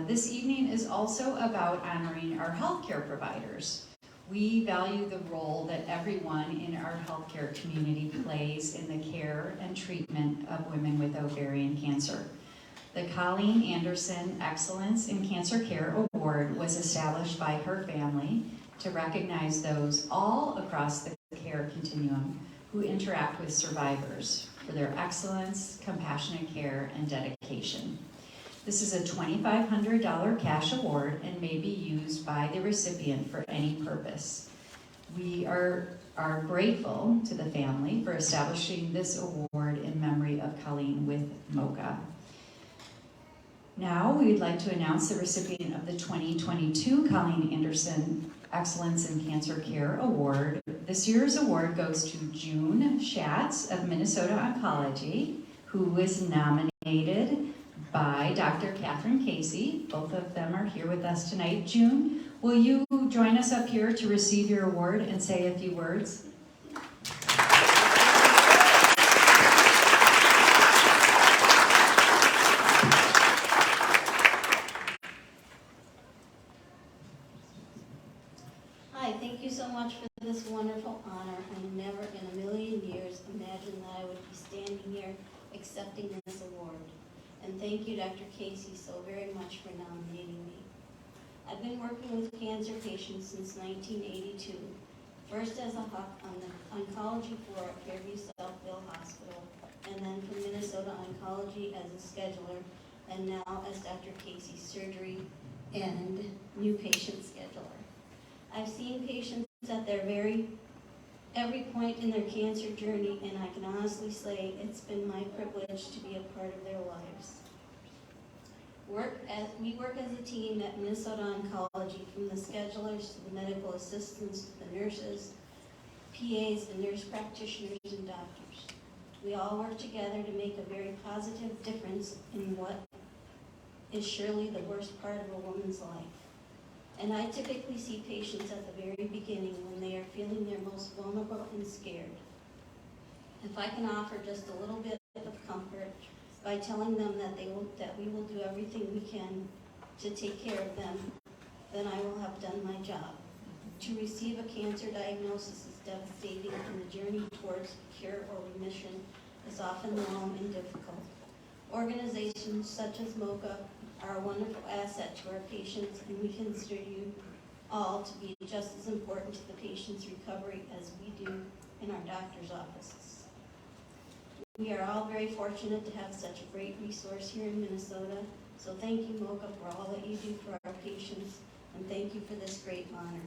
This evening is also about honoring our healthcare providers. We value the role that everyone in our healthcare community plays in the care and treatment of women with ovarian cancer. The Colleen Anderson Excellence in Cancer Care Award was established by her family to recognize those all across the care continuum who interact with survivors for their excellence, compassionate care, and dedication. This is a $2,500 cash award and may be used by the recipient for any purpose. We are grateful to the family for establishing this award in memory of Colleen with MOCA. Now, we would like to announce the recipient of the 2022 Colleen Anderson Excellence in Cancer Care Award. This year's award goes to June Schatz of Minnesota Oncology, who is nominated by Dr. Catherine Casey. Both of them are here with us tonight. June, will you join us up here to receive your award and say a few words? Hi, thank you so much for this wonderful honor. I never in a million years imagined that I would be standing here accepting this award. And thank you, Dr. Casey, so very much for nominating me. I've been working with cancer patients since 1982, first as a HUC on the oncology floor at Fairview Southville Hospital, and then from Minnesota Oncology as a scheduler, and now as Dr. Casey's surgery and new patient scheduler. I've seen patients at their every point in their cancer journey, and I can honestly say it's been my privilege to be a part of their lives. We work as a team at Minnesota Oncology, from the schedulers to the medical assistants to the nurses, PAs, and nurse practitioners and doctors. We all work together to make a very positive difference in what is surely the worst part of a woman's life. And I typically see patients at the very beginning when they are feeling their most vulnerable and scared. If I can offer just a little bit of comfort by telling them that we will do everything we can to take care of them, then I will have done my job. To receive a cancer diagnosis is devastating, and the journey towards cure or remission is often long and difficult. Organizations such as MOCA are a wonderful asset to our patients, and we consider you all to be just as important to the patient's recovery as we do in our doctor's offices. We are all very fortunate to have such a great resource here in Minnesota, so thank you, MOCA, for all that you do for our patients, and thank you for this great honor.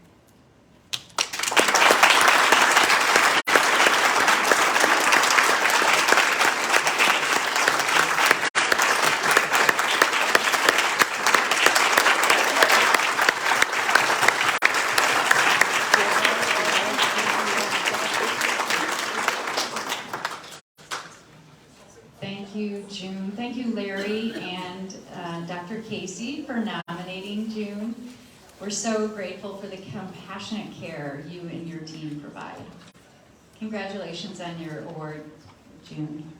Thank you, June. Thank you, Larry and Dr. Casey, for nominating June. We're so grateful for the compassionate care you and your team provide. Congratulations on your award, June.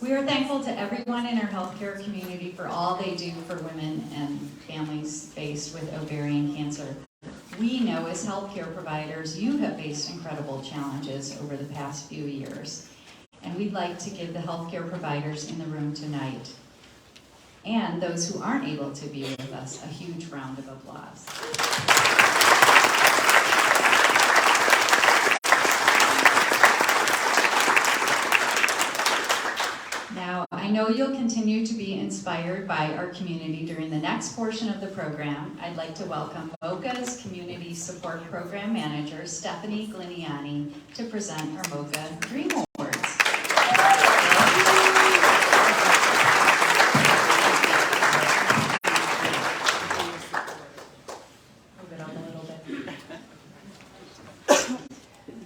We are thankful to everyone in our healthcare community for all they do for women and families faced with ovarian cancer. We know as healthcare providers, you have faced incredible challenges over the past few years. And we'd like to give the healthcare providers in the room tonight, and those who aren't able to be with us, a huge round of applause. Now, I know you'll continue to be inspired by our community during the next portion of the program. I'd like to welcome MOCA's Community Support Program Manager, Stephanie Gliniani, to present our MOCA Dream Awards.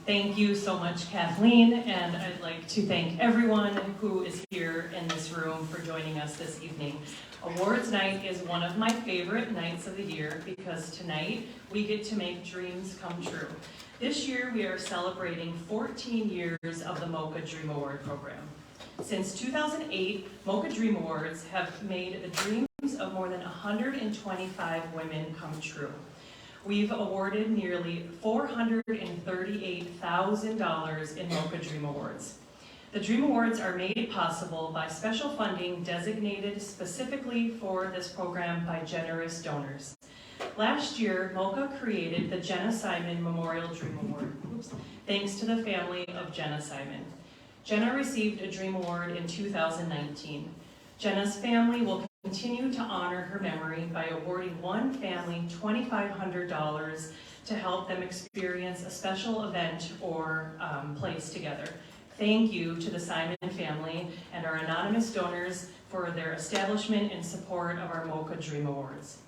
Thank you so much, Kathleen, and I'd like to thank everyone who is here in this room for joining us this evening. Awards night is one of my favorite nights of the year because tonight we get to make dreams come true. This year we are celebrating 14 years of the MOCA Dream Award program. Since 2008, MOCA Dream Awards have made the dreams of more than 125 women come true. We've awarded nearly $438,000 in MOCA Dream Awards. The Dream Awards are made possible by special funding designated specifically for this program by generous donors. Last year, MOCA created the Jenna Simon Memorial Dream Award, thanks to the family of Jenna Simon. Jenna received a Dream Award in 2019. Jenna's family will continue to honor her memory by awarding one family $2,500 to help them experience a special event or place together. Thank you to the Simon family and our anonymous donors for their establishment and support of our MOCA Dream Awards.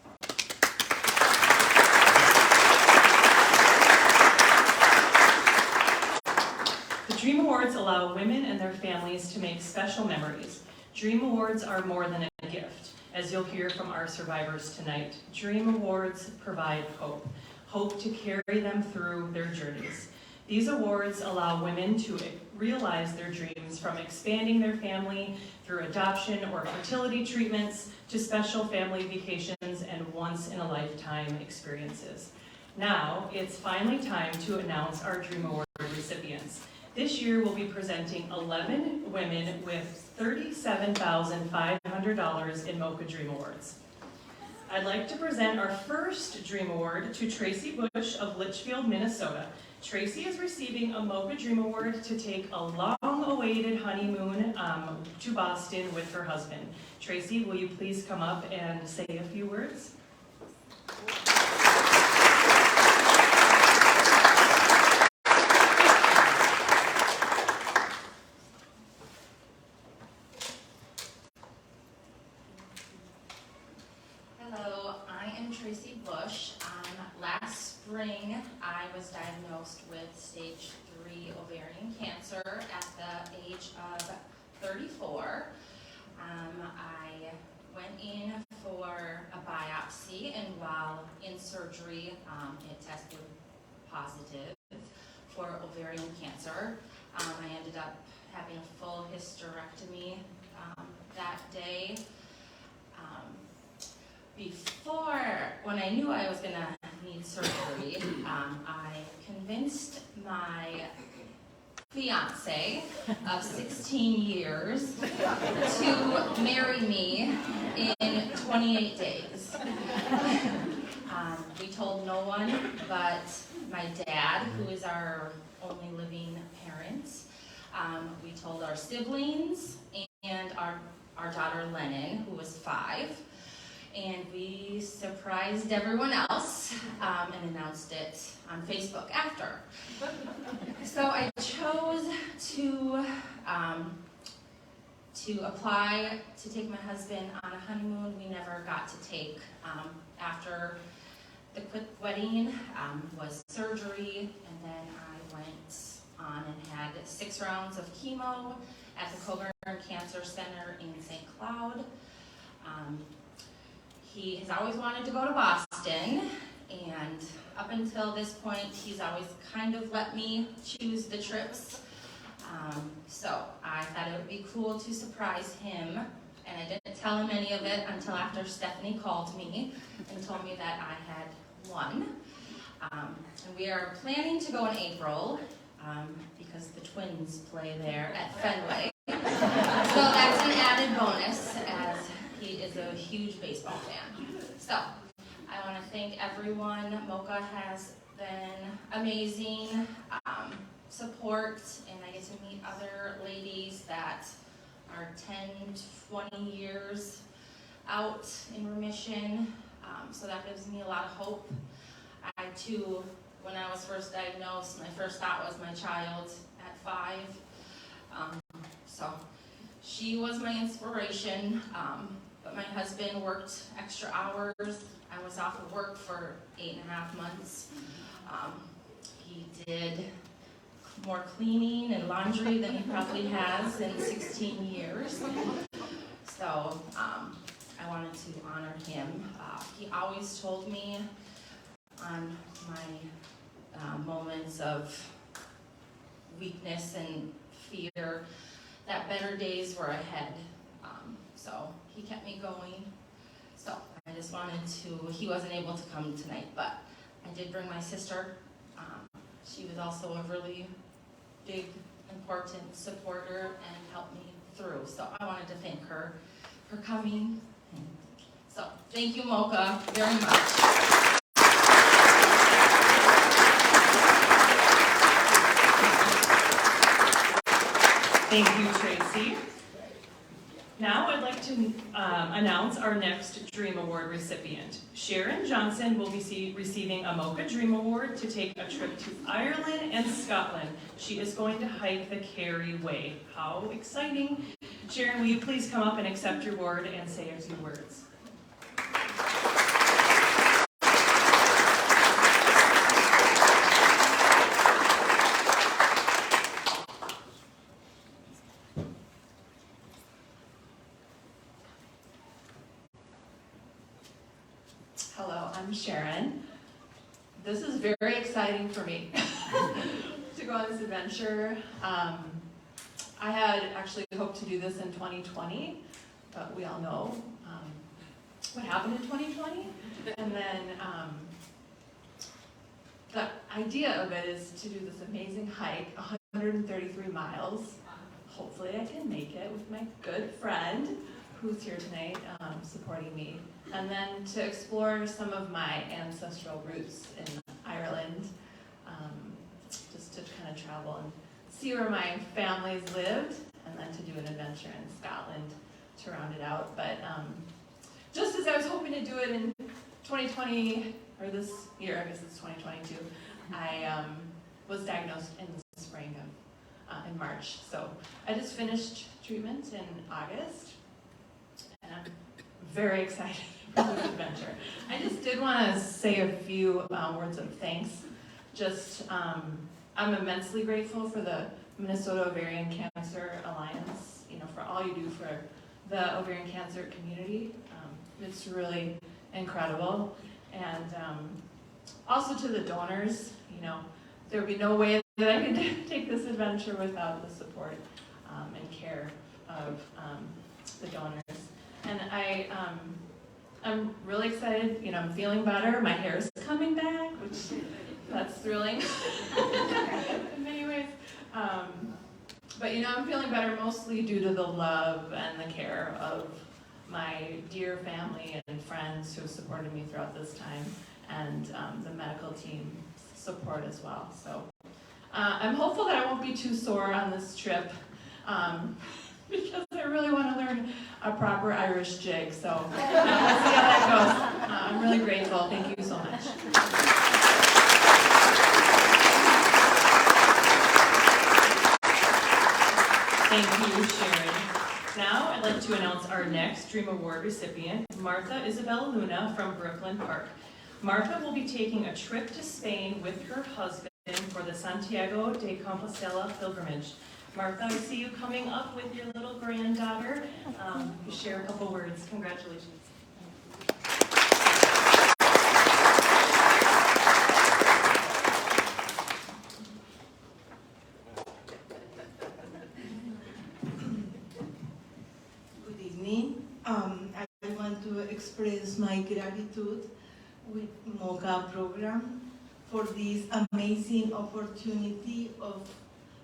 The Dream Awards allow women and their families to make special memories. Dream Awards are more than a gift. As you'll hear from our survivors tonight, Dream Awards provide hope. Hope to carry them through their journeys. These awards allow women to realize their dreams, from expanding their family through adoption or fertility treatments to special family vacations and once-in-a-lifetime experiences. Now, it's finally time to announce our Dream Award recipients. This year, we'll be presenting 11 women with $37,500 in MOCA Dream Awards. I'd like to present our first Dream Award to Tracy Bush of Litchfield, Minnesota. Tracy is receiving a MOCA Dream Award to take a long-awaited honeymoon to Boston with her husband. Tracy, will you please come up and say a few words? Hello, I am Tracy Bush. Last spring, I was diagnosed with stage 3 ovarian cancer at the age of 34. I went in for a biopsy, and while in surgery, it tested positive for ovarian cancer. I ended up having a full hysterectomy that day. When I knew I was going to need surgery, I convinced my fiance of 16 years to marry me in 28 days. We told no one but my dad, who is our only living parent. We told our siblings and our daughter Lennon, who was 5. And we surprised everyone else and announced it on Facebook after. So I chose to apply to take my husband on a honeymoon we never got to take. After the quick wedding was surgery, and then I went on and had 6 rounds of chemo at the Coburn Cancer Center in St. Cloud. He has always wanted to go to Boston, and up until this point, he's always kind of let me choose the trips. So I thought it would be cool to surprise him, and I didn't tell him any of it until after Stephanie called me and told me that I had won. And we are planning to go in April because the Twins play there at Fenway. So that's an added bonus, as he is a huge baseball fan. So I want to thank everyone. MOCA has been amazing support, and I get to meet other ladies that are 10, 20 years out in remission. So that gives me a lot of hope. I too, when I was first diagnosed, my first thought was my child at 5. So she was my inspiration. But my husband worked extra hours. I was off of work for 8.5 months. He did more cleaning and laundry than he probably has in 16 years. So I wanted to honor him. He always told me on my moments of weakness and fear that better days were ahead. So he kept me going. So I just wanted to, he wasn't able to come tonight, but I did bring my sister. She was also a really big, important supporter and helped me through. So I wanted to thank her for coming. So thank you, MOCA, very much. Thank you, Tracy. Now I'd like to announce our next Dream Award recipient. Sharon Johnson will be receiving a MOCA Dream Award to take a trip to Ireland and Scotland. She is going to hike the Kerry Way. How exciting. Sharon, will you please come up and accept your award and say a few words? Hello, I'm Sharon. This is very exciting for me to go on this adventure. I had actually hoped to do this in 2020, but we all know what happened in 2020. And then the idea of it is to do this amazing hike, 133 miles. Hopefully I can make it with my good friend who's here tonight supporting me. And then to explore some of my ancestral roots in Ireland, just to kind of travel and see where my family's lived, and then to do an adventure in Scotland to round it out. But just as I was hoping to do it in 2020, or this year, I guess it's 2022, I was diagnosed in the spring of, in March. So I just finished treatment in August, and I'm very excited for this adventure. I just did want to say a few words of thanks. Just, I'm immensely grateful for the Minnesota Ovarian Cancer Alliance, for all you do for the ovarian cancer community. It's really incredible. And also to the donors, there would be no way that I could take this adventure without the support and care of the donors. And I'm really excited, I'm feeling better. My hair is coming back, which that's thrilling in many ways. But I'm feeling better mostly due to the love and the care of my dear family and friends who have supported me throughout this time, and the medical team support as well. So I'm hopeful that I won't be too sore on this trip, because I really want to learn a proper Irish jig. So we'll see how that goes. I'm really grateful. Thank you so much. Thank you, Sharon. Now I'd like to announce our next Dream Award recipient, Martha Isabel Luna from Brooklyn Park. Martha will be taking a trip to Spain with her husband for the Santiago de Compostela pilgrimage. Martha, I see you coming up with your little granddaughter. You share a couple words. Congratulations. Good evening. I want to express my gratitude with MOCA program for this amazing opportunity of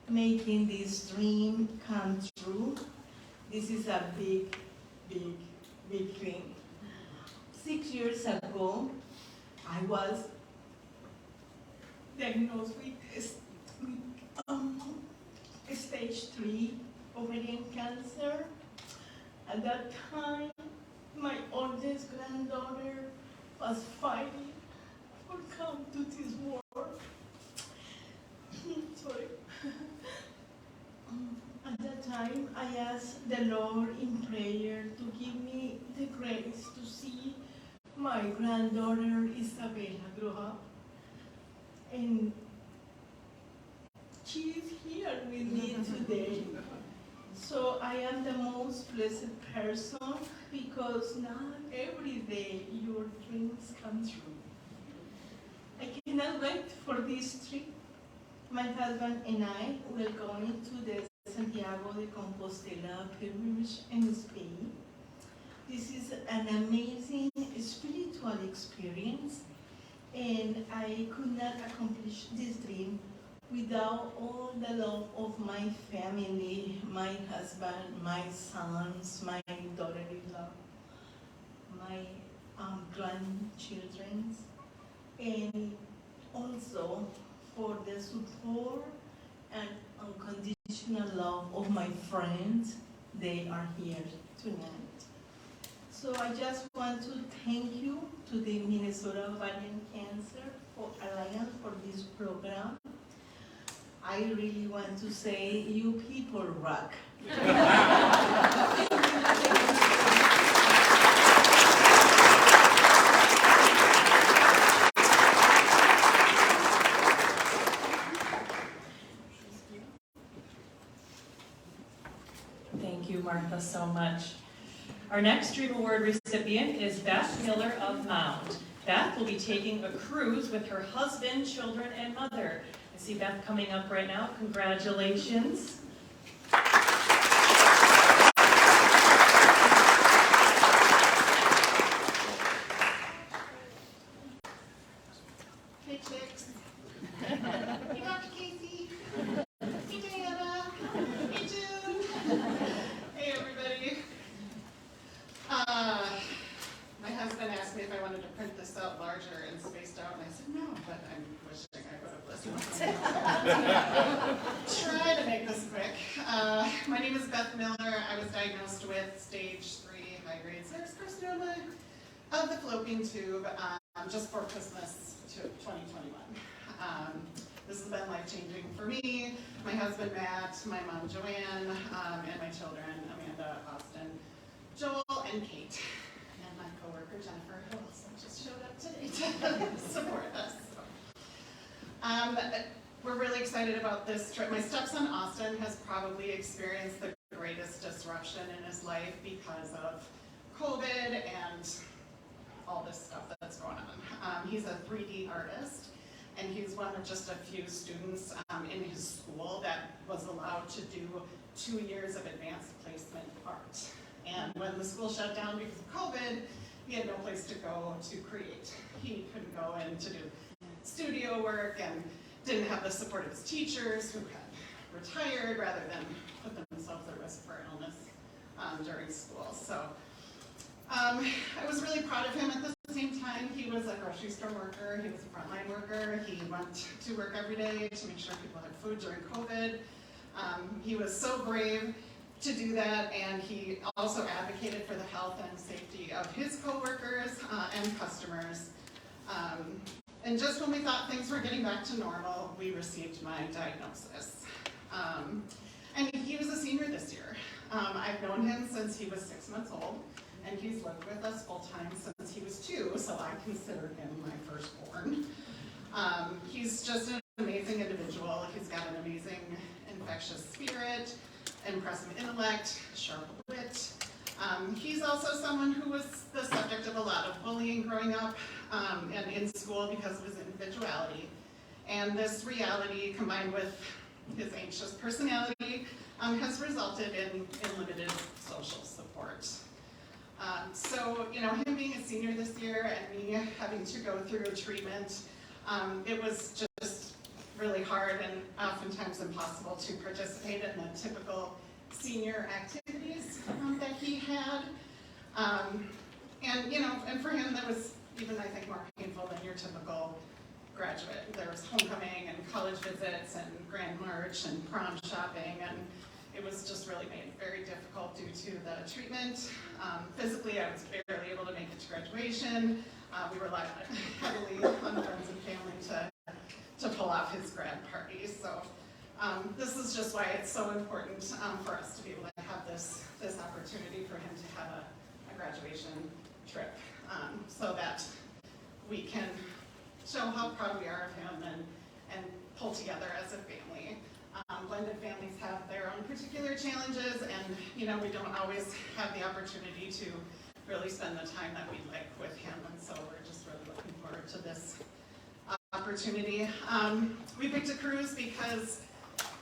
making this dream come true. This is a big, big, big dream. 6 years ago, I was diagnosed with stage 3 ovarian cancer. At that time, my oldest granddaughter was fighting for come to this world. Sorry. At that time, I asked the Lord in prayer to give me the grace to see my granddaughter Isabella grow up. And she is here with me today. So I am the most blessed person, because not every day your dreams come true. I cannot wait for this trip. My husband and I will go into the Santiago de Compostela pilgrimage in Spain. This is an amazing spiritual experience, and I could not accomplish this dream without all the love of my family, my husband, my sons, my daughter-in-law, my grandchildren, and also for the support and unconditional love of my friends. They are here tonight. So So I just want to thank you to the Minnesota Ovarian Cancer Alliance for this program. I really want to say you people rock. Thank you, Martha, so much. Our next Dream Award recipient is Beth Miller of Mound. Beth will be taking a cruise with her husband, children, and mother. I see Beth coming up right now. Congratulations. Hey chicks. Hey Dr. Casey. Hey Diana. Hey June. Hey everybody. My husband asked me if I wanted to print this out larger and spaced out, and I said no, but I'm wishing I would have listened. Try to make this quick. My name is Beth Miller. I was diagnosed with stage 3 high-grade serous carcinoma of the fallopian tube just for Christmas 2021. This has been life-changing for me, my husband Matt, my mom Joanne, and my children Amanda, Austin, Joel, and Kate, and my coworker Jennifer, who also just showed up today to support us. We're really excited about this trip. My stepson Austin has probably experienced the greatest disruption in his life because of COVID and all this stuff that's going on. He's a 3D artist, and he's one of just a few students in his school that was allowed to do 2 years of advanced placement art. And when the school shut down because of COVID, he had no place to go to create. He couldn't go in to do studio work and didn't have the support of his teachers who had retired rather than put themselves at risk for illness during school. So I was really proud of him. At the same time, he was a grocery store worker, he was a frontline worker, he went to work every day to make sure people had food during COVID. He was so brave to do that, and he also advocated for the health and safety of his coworkers and customers. And just when we thought things were getting back to normal, we received my diagnosis. And he was a senior this year. I've known him since he was 6 months old, and he's lived with us full-time since he was 2, so I consider him my firstborn. He's just an amazing individual. He's got an amazing infectious spirit, impressive intellect, sharp wit. He's also someone who was the subject of a lot of bullying growing up and in school because of his individuality. And this reality, combined with his anxious personality, has resulted in limited social support. So, you know, him being a senior this year and me having to go through a treatment, it was just really hard and oftentimes impossible to participate in the typical senior activities that he had. And, you know, and for him that was even, I think, more painful than your typical graduate. There was homecoming and college visits and grand march and prom shopping, and it was just really made very difficult due to the treatment. Physically, I was barely able to make it to graduation. We relied heavily on friends and family to pull off his grad party. So this is just why it's so important for us to be able to have this opportunity for him to have a graduation trip, so that we can show how proud we are of him and pull together as a family. Blended families have their own particular challenges, and you know, we don't always have the opportunity to really spend the time that we'd like with him, and so we're just really looking forward to this opportunity. We picked a cruise because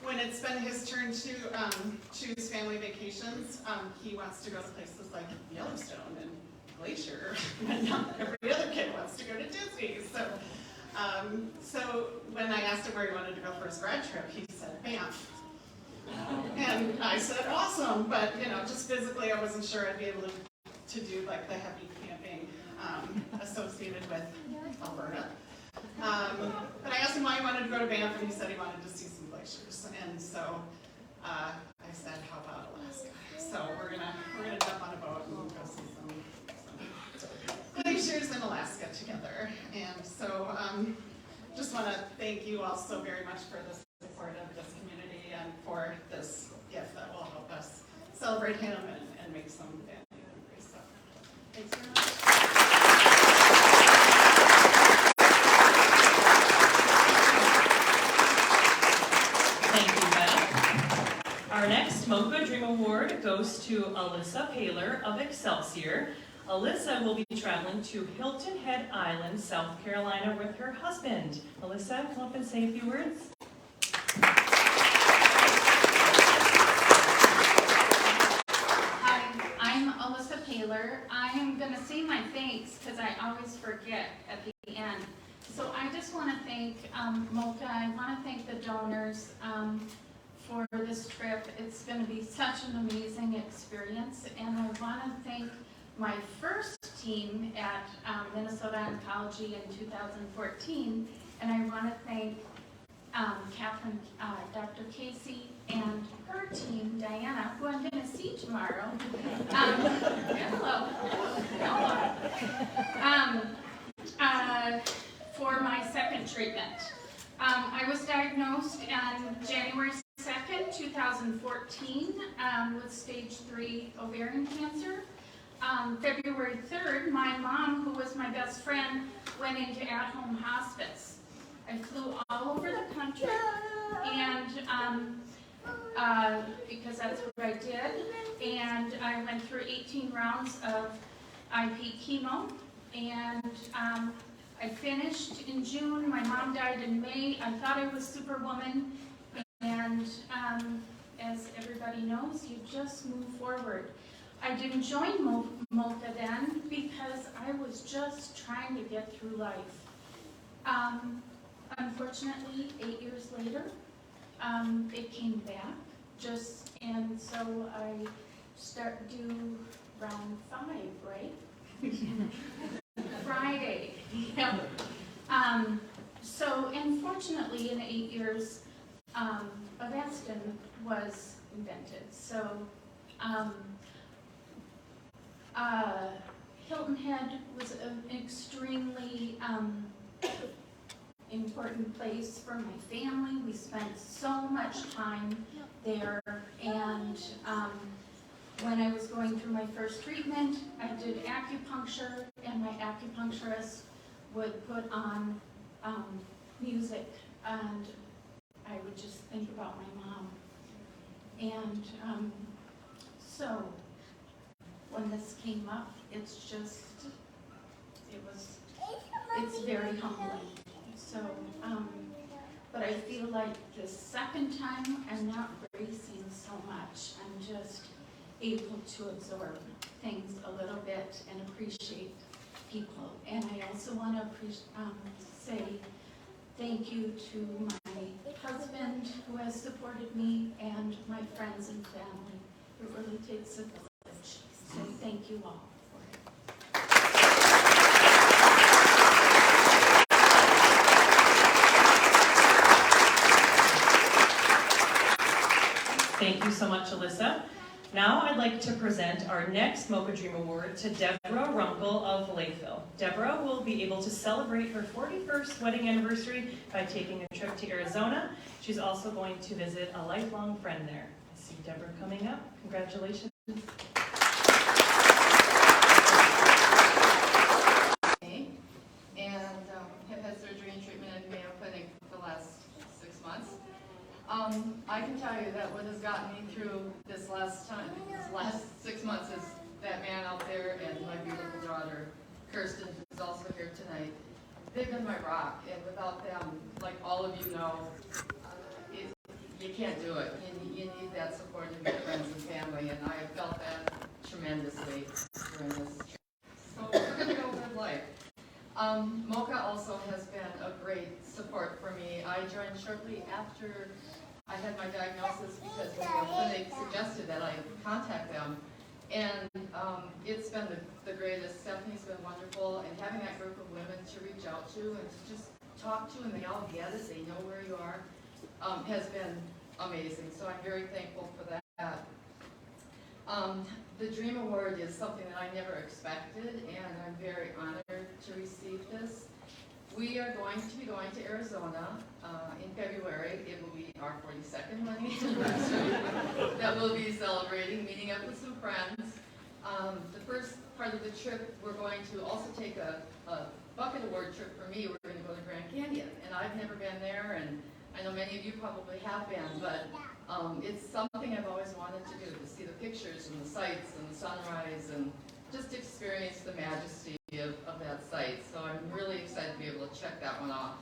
when it's been his turn to choose family vacations, he wants to go to places like Yellowstone and Glacier, and not every other kid wants to go to Disney. So when I asked him where he wanted to go for his grad trip, he said Banff. And I said awesome, but you know, just physically I wasn't sure I'd be able to do like the heavy camping associated with Alberta. But I asked him why he wanted to go to Banff, and he said he wanted to see some glaciers. And so I said, how about Alaska? So we're gonna jump on a boat and go see here. And so just want to thank you all so very much for the support of this community and for this gift that will help us celebrate him and make some family memories. So thanks very much. Thank you, Beth. Our next MOCA Dream Award goes to Alyssa Paler of Excelsior. Alyssa will be traveling to Hilton Head Island, South Carolina with her husband. Alyssa, come up and say a few words. Hi, I'm Alyssa Paler. I am going to say my thanks because I always forget at the end. So I just want to thank MOCA. I want to thank the donors for this trip. It's going to be such an amazing experience. And I want to thank my first team at Minnesota Oncology in 2014. And I want to thank Catherine, Dr. Casey, and her team, Diana, who I'm going to see tomorrow. Hello. For my second treatment. I was diagnosed on January 2nd, 2014 with stage 3 ovarian cancer. February 3rd, my mom, who was my best friend, went into at-home hospice. I flew all over the country, and because that's what I did, and I went through 18 rounds of IP chemo, and I finished in June. My mom died in May. I thought I was Superwoman, and as everybody knows, you just move forward. I didn't join MOCA then because I was just trying to get through life. Unfortunately, 8 years later, it came back, and so I do round 5, right? Friday, yeah. So unfortunately, in 8 years, Avastin was invented. So Hilton Head was an extremely important place for my family. We spent so much time there, and when I was going through my first treatment, I did acupuncture, and my acupuncturist would put on music, and I would just think about my mom. And so when this came up, it's very humbling. So, but I feel like the second time I'm not bracing so much. I'm just able to absorb things a little bit and appreciate people. And I also want to say thank you to my husband who has supported me and my friends and family. It really takes a village. So thank you all for it. Thank you so much, Alyssa. Now I'd like to present our next MOCA Dream Award to Deborah Runkle of Lakeville. Deborah will be able to celebrate her 41st wedding anniversary by taking a trip to Arizona. She's also going to visit a lifelong friend there. I see Deborah coming up. Congratulations. And have had surgery and treatment at Mayo Clinic for the last 6 months. I can tell you that what has gotten me through this last 6 months is that man out there and my beautiful daughter, Kirsten, who's also here tonight. They've been my rock, and without them, like all of you know, you can't do it. You need that support of your friends and family, and I have felt that tremendously during this trip. So we're going to go live life. MOCA also has been a great support for me. I joined shortly after I had my diagnosis because the Mayo Clinic suggested that I contact them. And it's been the greatest. Stephanie's been wonderful, and having that group of women to reach out to and to just talk to, and they all get it, they know where you are, has been amazing. So I'm very thankful for that. The Dream Award is something that I never expected, and I'm very honored to receive this. We are going to be going to Arizona in February. It will be our 42nd wedding anniversary that we'll be celebrating, meeting up with some friends. The first part of the trip, we're going to also take a bucket award trip for me. We're going to go to Grand Canyon, and I've never been there, and I know many of you probably have been, but it's something I've always wanted to do, to see the pictures and the sights and the sunrise and just experience the majesty of that site. So I'm really excited to be able to check that one off.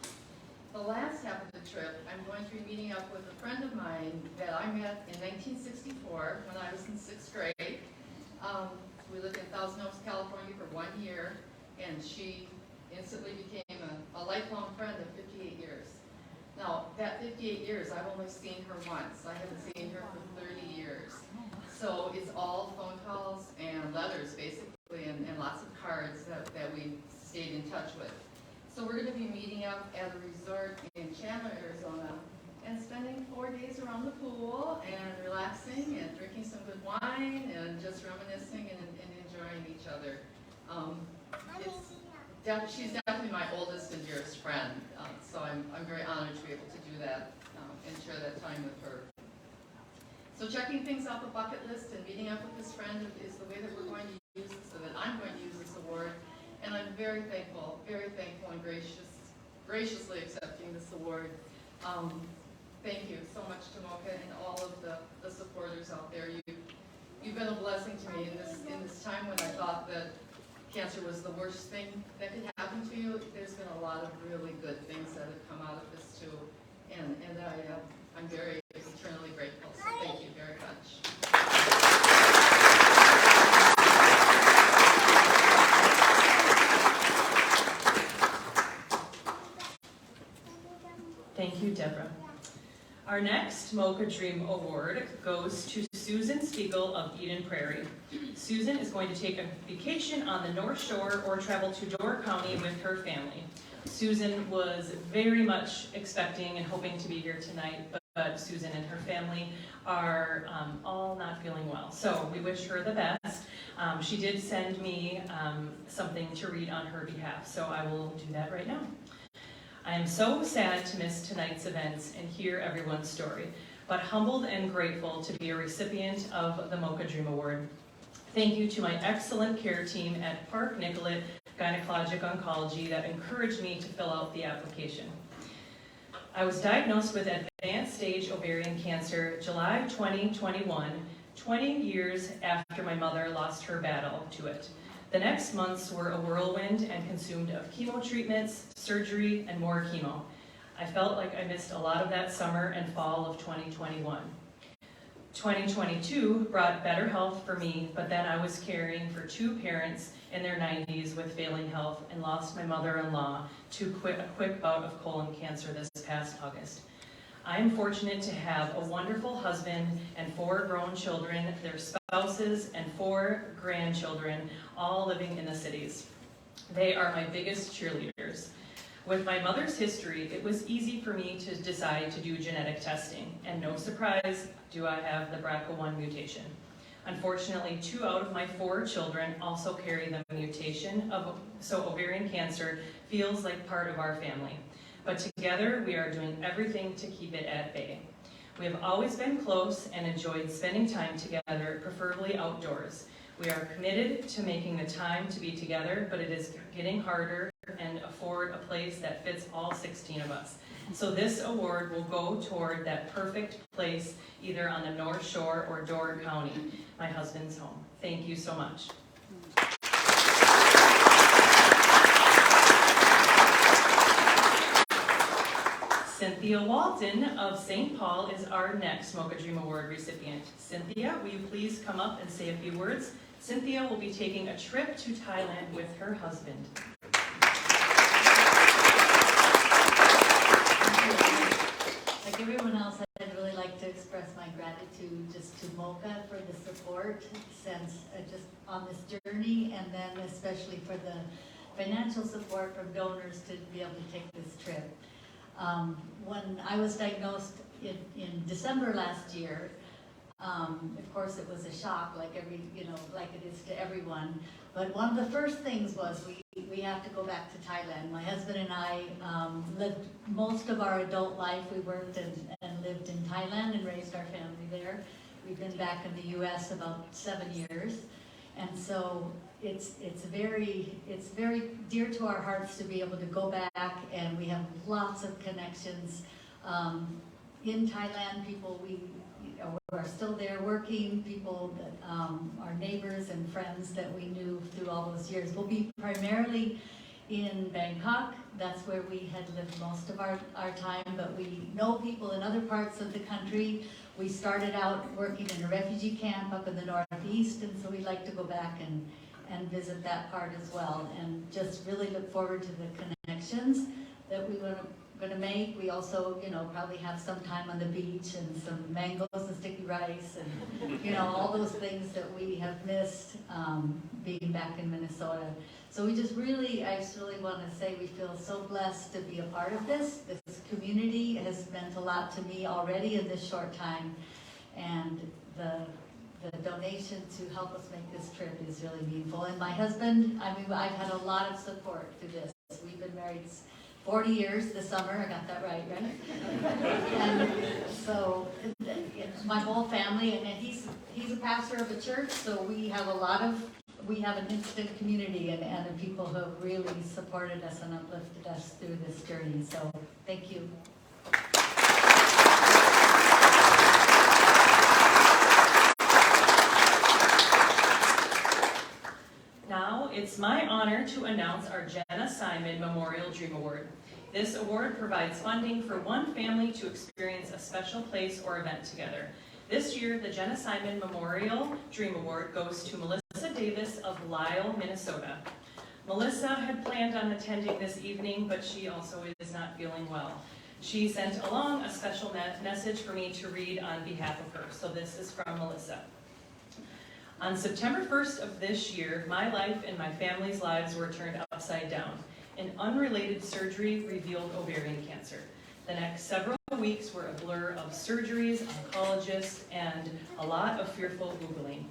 The last half of the trip, I'm going to be meeting up with a friend of mine that I met in 1964 when I was in 6th grade. We lived in Thousand Oaks, California for 1 year, and she instantly became a lifelong friend of 58 years. Now, that 58 years, I've only seen her once. I haven't seen her for 30 years. So it's all phone calls and letters, basically, and lots of cards that we stayed in touch with. So we're going to be meeting up at a resort in Chandler, Arizona, and spending 4 days around the pool and relaxing and drinking some good wine and just reminiscing and enjoying each other. She's definitely my oldest and dearest friend, so I'm very honored to be able to do that and share that time with her. So checking things off the bucket list and meeting up with this friend is the way that we're going to use this, so that I'm going to use this award. And I'm very thankful and graciously accepting this award. Thank you so much to MOCA and all of the supporters out there. You've been a blessing to me in this time when I thought that cancer was the worst thing that could happen to you. There's been a lot of really good things that have come out of this too, and I'm very eternally grateful. So thank you very much. Thank you, Deborah. Our next MOCA Dream Award goes to Susan Spiegel of Eden Prairie. Susan is going to take a vacation on the North Shore or travel to Door County with her family. Susan was very much expecting and hoping to be here tonight, but Susan and her family are all not feeling well. So we wish her the best. She did send me something to read on her behalf, so I will do that right now. I am so sad to miss tonight's events and hear everyone's story, but humbled and grateful to be a recipient of the MOCA Dream Award. Thank you to my excellent care team at Park Nicollet Gynecologic Oncology that encouraged me to fill out the application. I was diagnosed with advanced stage ovarian cancer July 2021, 20 years after my mother lost her battle to it. The next months were a whirlwind and consumed of chemo treatments, surgery, and more chemo. I felt like I missed a lot of that summer and fall of 2021. 2022 brought better health for me, but then I was caring for two parents in their 90s with failing health and lost my mother-in-law to a quick bout of colon cancer this past August. I am fortunate to have a wonderful husband and 4 grown children, their spouses, and 4 grandchildren, all living in the cities. They are my biggest cheerleaders. With my mother's history, it was easy for me to decide to do genetic testing, and no surprise, do I have the BRCA1 mutation. Unfortunately, 2 out of my 4 children also carry the mutation, so ovarian cancer feels like part of our family. But together, we are doing everything to keep it at bay. We have always been close and enjoyed spending time together, preferably outdoors. We are committed to making the time to be together, but it is getting harder and afford a place that fits all 16 of us. So this award will go toward that perfect place, either on the North Shore or Door County, my husband's home. Thank you so much. Cynthia Walton of St. Paul is our next MOCA Dream Award recipient. Cynthia, will you please come up and say a few words? Cynthia will be taking a trip to Thailand with her husband. Like everyone else, I'd really like to express my gratitude just to MOCA for the support since just on this journey, and then especially for the financial support from donors to be able to take this trip. When I was diagnosed in December last year, Of course, it was a shock, like like it is to everyone. But one of the first things was we have to go back to Thailand. My husband and I lived most of our adult life. We worked and lived in Thailand and raised our family there. We've been back in the U.S. about 7 years, and so it's very dear to our hearts to be able to go back, and we have lots of connections in Thailand. People we are still there working, people that are neighbors and friends that we knew through all those years. We'll be primarily in Bangkok. That's where we had lived most of our time, but we know people in other parts of the country. We started out working in a refugee camp up in the Northeast, and so we'd like to go back and visit that part as well, and just really look forward to the connections that we want to make. We also, probably have some time on the beach and some mangoes and sticky rice and, all those things that we have missed being back in Minnesota. So I just really want to say we feel so blessed to be a part of this. This community has meant a lot to me already in this short time, and the donation to help us make this trip is really meaningful. And my husband, I've had a lot of support through this. We've been married 40 years this summer. I got that right? And so my whole family, and he's a pastor of a church, so we have an instant community and the people who have really supported us and uplifted us through this journey. So thank you. Now, it's my honor to announce our Jenna Simon Memorial Dream Award. This award provides funding for one family to experience a special place or event together. This year, the Jenna Simon Memorial Dream Award goes to Melissa Davis of Lyle, Minnesota. Melissa had planned on attending this evening, but she also is not feeling well. She sent along a special message for me to read on behalf of her, so this is from Melissa. On September 1st of this year, my life and my family's lives were turned upside down. An unrelated surgery revealed ovarian cancer. The next several weeks were a blur of surgeries, oncologists, and a lot of fearful Googling.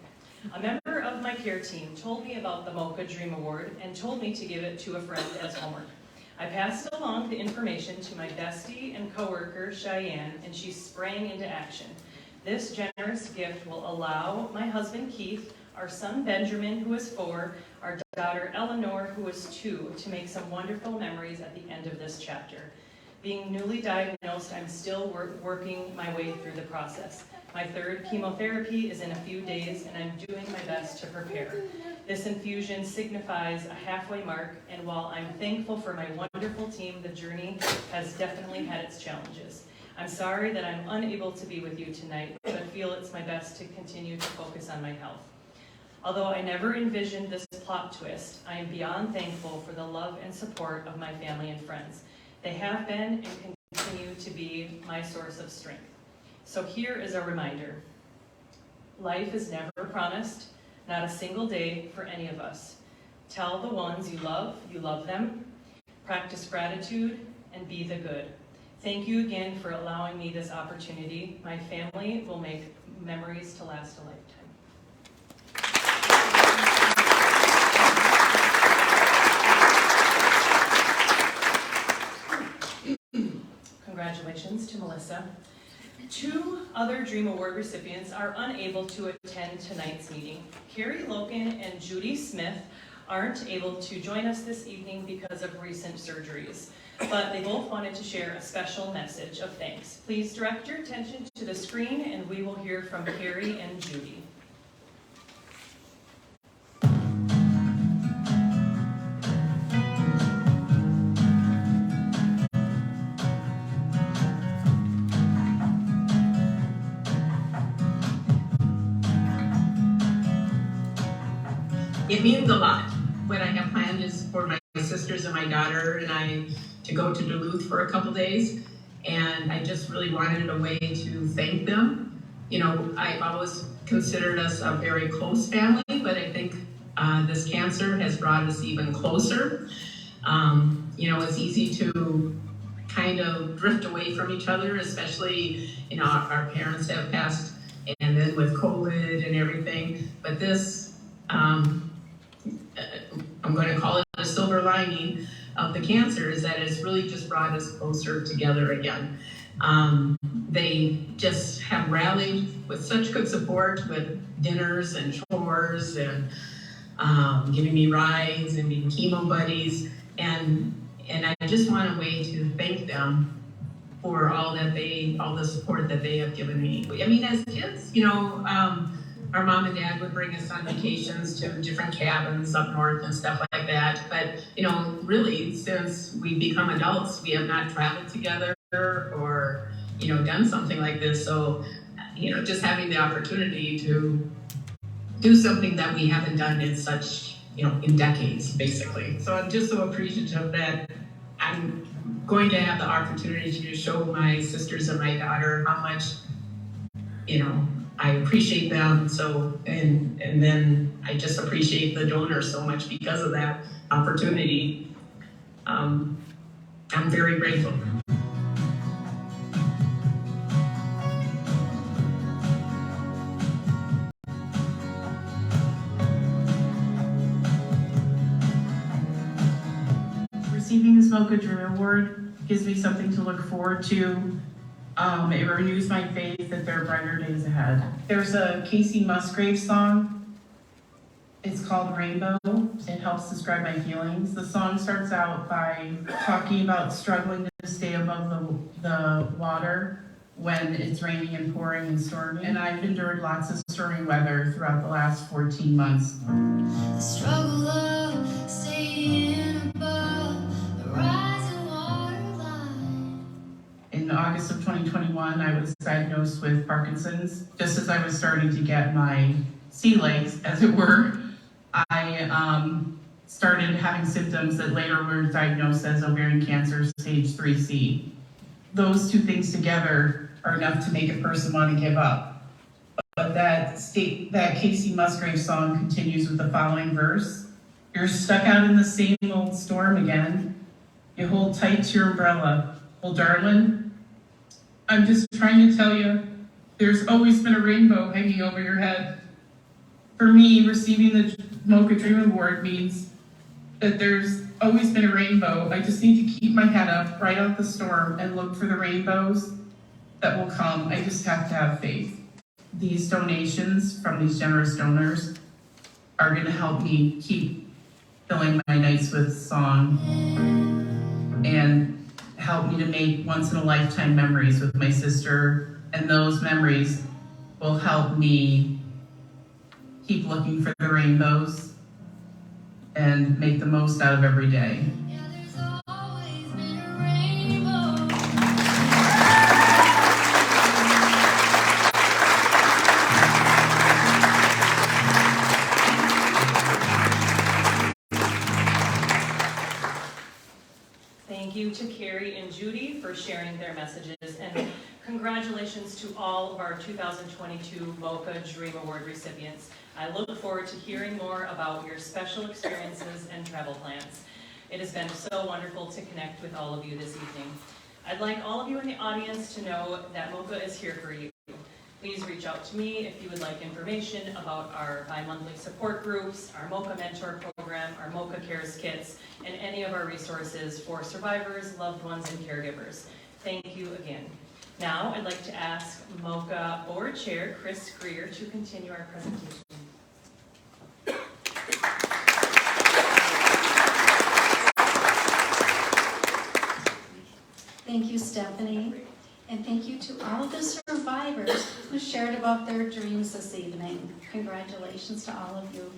A member of my care team told me about the MOCA Dream Award and told me to give it to a friend as homework. I passed along the information to my bestie and coworker, Cheyenne, and she sprang into action. This generous gift will allow my husband, Keith, our son, Benjamin, who is 4, our daughter, Eleanor, who is 2, to make some wonderful memories at the end of this chapter. Being newly diagnosed, I'm still working my way through the process. My 3rd chemotherapy is in a few days, and I'm doing my best to prepare. This infusion signifies a halfway mark, and while I'm thankful for my wonderful team, the journey has definitely had its challenges. I'm sorry that I'm unable to be with you tonight, but I feel it's my best to continue to focus on my health. Although I never envisioned this plot twist, I am beyond thankful for the love and support of my family and friends. They have been and continue to be my source of strength. So here is a reminder. Life is never promised, not a single day for any of us. Tell the ones you love them. Practice gratitude and be the good. Thank you again for allowing me this opportunity. My family will make memories to last a lifetime. Congratulations to Melissa. 2 other Dream Award recipients are unable to attend tonight's meeting. Carrie Loken and Judy Smith aren't able to join us this evening because of recent surgeries, but they both wanted to share a special message of thanks. Please direct your attention to the screen and we will hear from Carrie and Judy. It means a lot. What I have planned is for my sisters and my daughter and I to go to Duluth for a couple days, and I just really wanted a way to thank them. I've always considered us a very close family, but I think this cancer has brought us even closer. It's easy to kind of drift away from each other, especially, our parents have passed, and and then with COVID and everything. But this, I'm going to call it a silver lining of the cancer, is that it's really just brought us closer together again. They just have rallied with such good support with dinners and chores and giving me rides and being chemo buddies. And I just want a way to thank them for all the support that they have given me. I mean, as kids, our mom and dad would bring us on vacations to different cabins up north and stuff like that. But, really, since we've become adults, we have not traveled together or, done something like this. So, just having the opportunity to do something that we haven't done in such, in decades, basically. So I'm just so appreciative that I'm going to have the opportunity to show my sisters and my daughter how much, I appreciate them. So, and then I just appreciate the donors so much because of that opportunity. I'm very grateful. Receiving this MOCA Dream Award gives me something to look forward to. It renews my faith that there are brighter days ahead. There's a Casey Musgrave song. It's called Rainbow. It helps describe my feelings. The song starts out by talking about struggling to stay above the water when it's raining and pouring and stormy. And I've endured lots of stormy weather throughout the last 14 months. The struggle of staying above the rising waterline. In August of 2021, I was diagnosed with Parkinson's. Just as I was starting to get my sea legs, as it were, I started having symptoms that later were diagnosed as ovarian cancer stage 3C. Those two things together are enough to make a person want to give up. But that Casey Musgrave song continues with the following verse. You're stuck out in the same old storm again. You hold tight to your umbrella. Well, darling, I'm just trying to tell you, there's always been a rainbow hanging over your head. For me, receiving the MOCA Dream Award means that there's always been a rainbow. I just need to keep my head up, ride out the storm, and look for the rainbows that will come. I just have to have faith. These donations from these generous donors are going to help me keep filling my nights with song and help me to make once-in-a-lifetime memories with my sister, and those memories will help me keep looking for the rainbows and make the most out of every day. Thank you to Carrie and Judy for sharing their messages, and congratulations to all of our 2022 MOCA Dream Award recipients. I look forward to hearing more about your special experiences and travel plans. It has been so wonderful to connect with all of you this evening. I'd like all of you in the audience to know that MOCA is here for you. Please reach out to me if you would like information about our bi-monthly support groups, our MOCA Mentor Program, our MOCA Cares Kits, and any of our resources for survivors, loved ones, and caregivers. Thank you again. Now, I'd like to ask MOCA Board Chair Chris Greer to continue our presentation. Thank you, Stephanie. And thank you to all of the survivors who shared about their dreams this evening. Congratulations to all of you.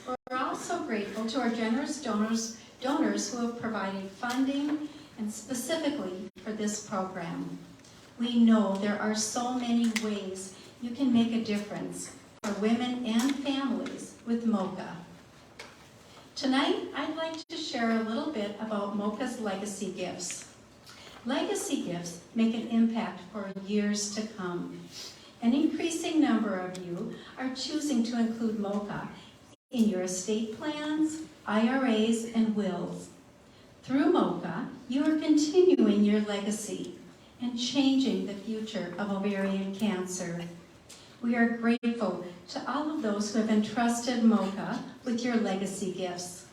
We're also grateful to our generous donors who have provided funding and specifically for this program. We know there are so many ways you can make a difference for women and families with MOCA. Tonight, I'd like to share a little bit about MOCA's legacy gifts. Legacy gifts make an impact for years to come. An increasing number of you are choosing to include MOCA in your estate plans, IRAs, and wills. Through MOCA, you are continuing your legacy and changing the future of ovarian cancer. We are grateful to all of those who have entrusted MOCA with your legacy gifts.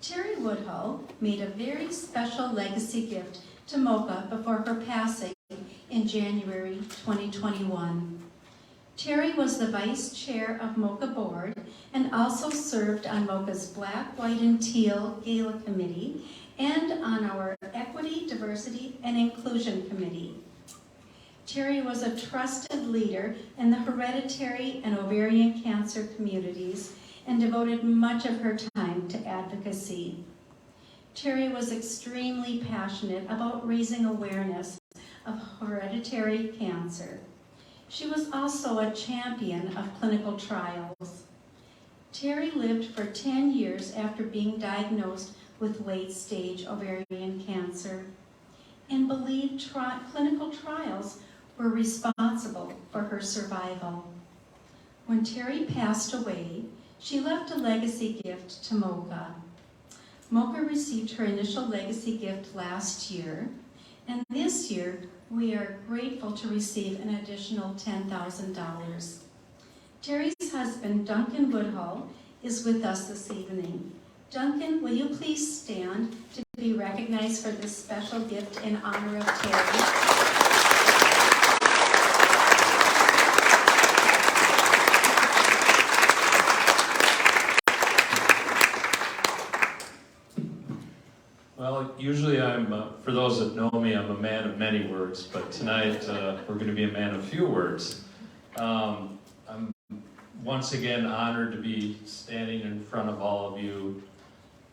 Terry Woodhull made a very special legacy gift to MOCA before her passing in January 2021. Terry was the vice chair of MOCA board and also served on MOCA's Black, White, and Teal Gala Committee and on our Equity, Diversity, and Inclusion Committee. Terry was a trusted leader in the hereditary and ovarian cancer communities and devoted much of her time to advocacy. Terry was extremely passionate about raising awareness of hereditary cancer. She was also a champion of clinical trials. Terry lived for 10 years after being diagnosed with late-stage ovarian cancer and believed clinical trials were responsible for her survival. When Terry passed away, she left a legacy gift to MOCA. MOCA received her initial legacy gift last year, and this year we are grateful to receive an additional $10,000. Terry's husband, Duncan Woodhull, is with us this evening. Duncan, will you please stand to be recognized for this special gift in honor of Terry? Well, usually for those that know me, I'm a man of many words, but tonight we're going to be a man of few words. I'm once again honored to be standing in front of all of you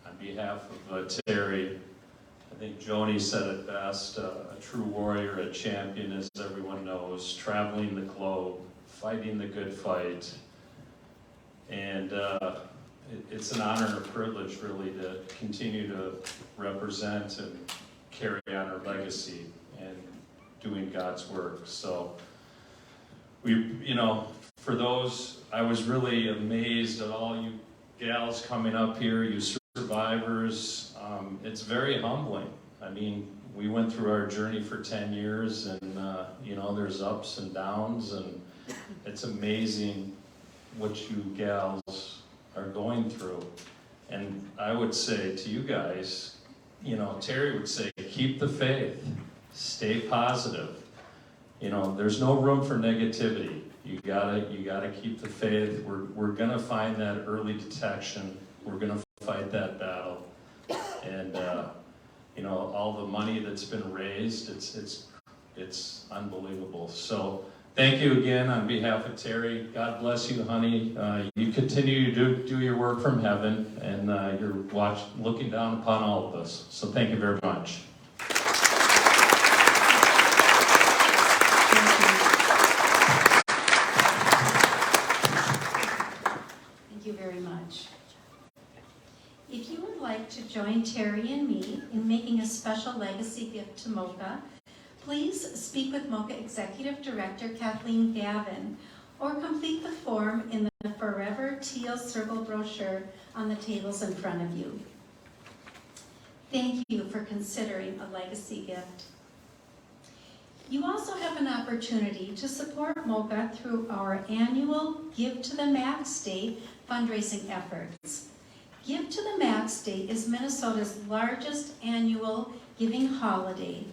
on behalf of Terry. I think Joni said it best, a true warrior, a champion, as everyone knows, traveling the globe, fighting the good fight, and it's an honor and a privilege, really, to continue to represent and carry on her legacy and doing God's work. So, for those, I was really amazed at all you gals coming up here, you survivors. It's very humbling. I mean, we went through our journey for 10 years, and there's ups and downs, and it's amazing what you gals are going through. And I would say to you guys, Terry would say, keep the faith, stay positive. There's no room for negativity. You gotta keep the faith. We're gonna find that early detection. We're gonna fight that battle. And all the money that's been raised, it's unbelievable. So thank you again on behalf of Terry. God bless you, honey. You continue to do your work from heaven, and you're looking down upon all of us. So thank you very much. Thank you very much. If you would like to join Terry and me in making a special legacy gift to MOCA, please speak with MOCA Executive Director Kathleen Gavin, or complete the form in the Forever Teal Circle brochure on the tables in front of you. Thank you for considering a legacy gift. You also have an opportunity to support MOCA through our annual Give to the Max Day fundraising efforts. Give to the Max Day is Minnesota's largest annual giving holiday,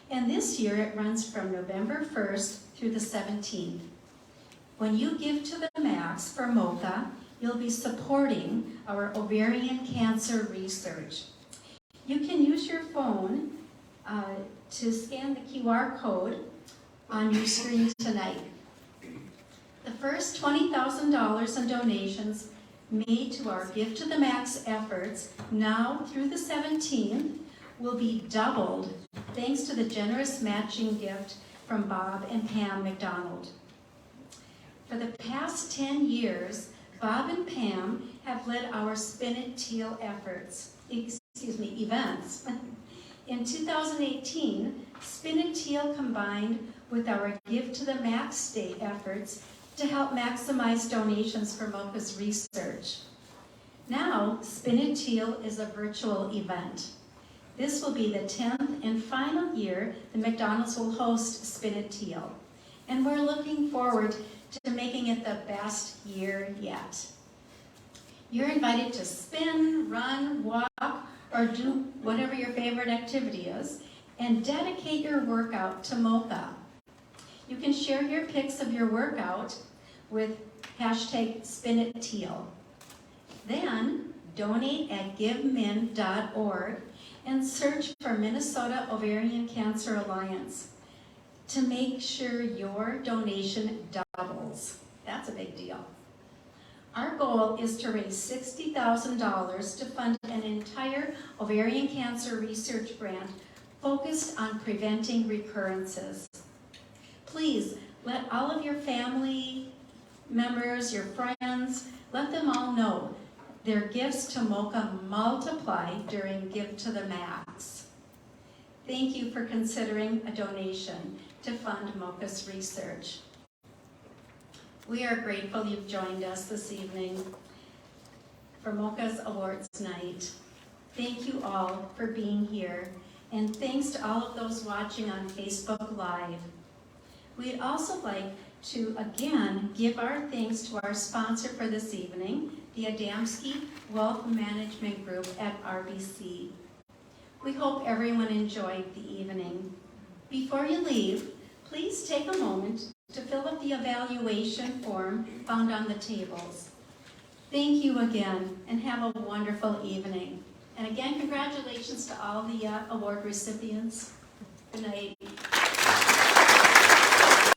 and this year it runs from November 1st through the 17th. When you give to the max for MOCA, you'll be supporting our ovarian cancer research. You can use your phone to scan the QR code on your screen tonight. The first $20,000 in donations made to our Give to the Max efforts now through the 17th will be doubled thanks to the generous matching gift from Bob and Pam McDonald. For the past 10 years, Bob and Pam have led our Spin It Teal events. In 2018, Spin It Teal combined with our Give to the Max Day efforts to help maximize donations for MOCA's research. Now, Spin It Teal is a virtual event. This will be the 10th and final year the McDonald's will host Spin It Teal. and we're looking forward to making it the best year yet. You're invited to spin, run, walk, or do whatever your favorite activity is, and dedicate your workout to MOCA. You can share your pics of your workout with hashtag SpinItTeal. Then donate at givemin.org and search for Minnesota Ovarian Cancer Alliance to make sure your donation doubles. That's a big deal. Our goal is to raise $60,000 to fund an entire ovarian cancer research grant focused on preventing recurrences. Please let all of your family members, your friends, let them all know their gifts to MOCA multiply during Give to the Max. Thank you for considering a donation to fund MOCA's research. We are grateful you've joined us this evening for MOCA's Awards Night. Thank you all for being here, and thanks to all of those watching on Facebook Live. We'd also like to again give our thanks to our sponsor for this evening, the Adamski Wealth Management Group at RBC. We hope everyone enjoyed the evening. Before you leave, please take a moment to fill out the evaluation form found on the tables. Thank you again, and have a wonderful evening. And again, congratulations to all the award recipients. Good night.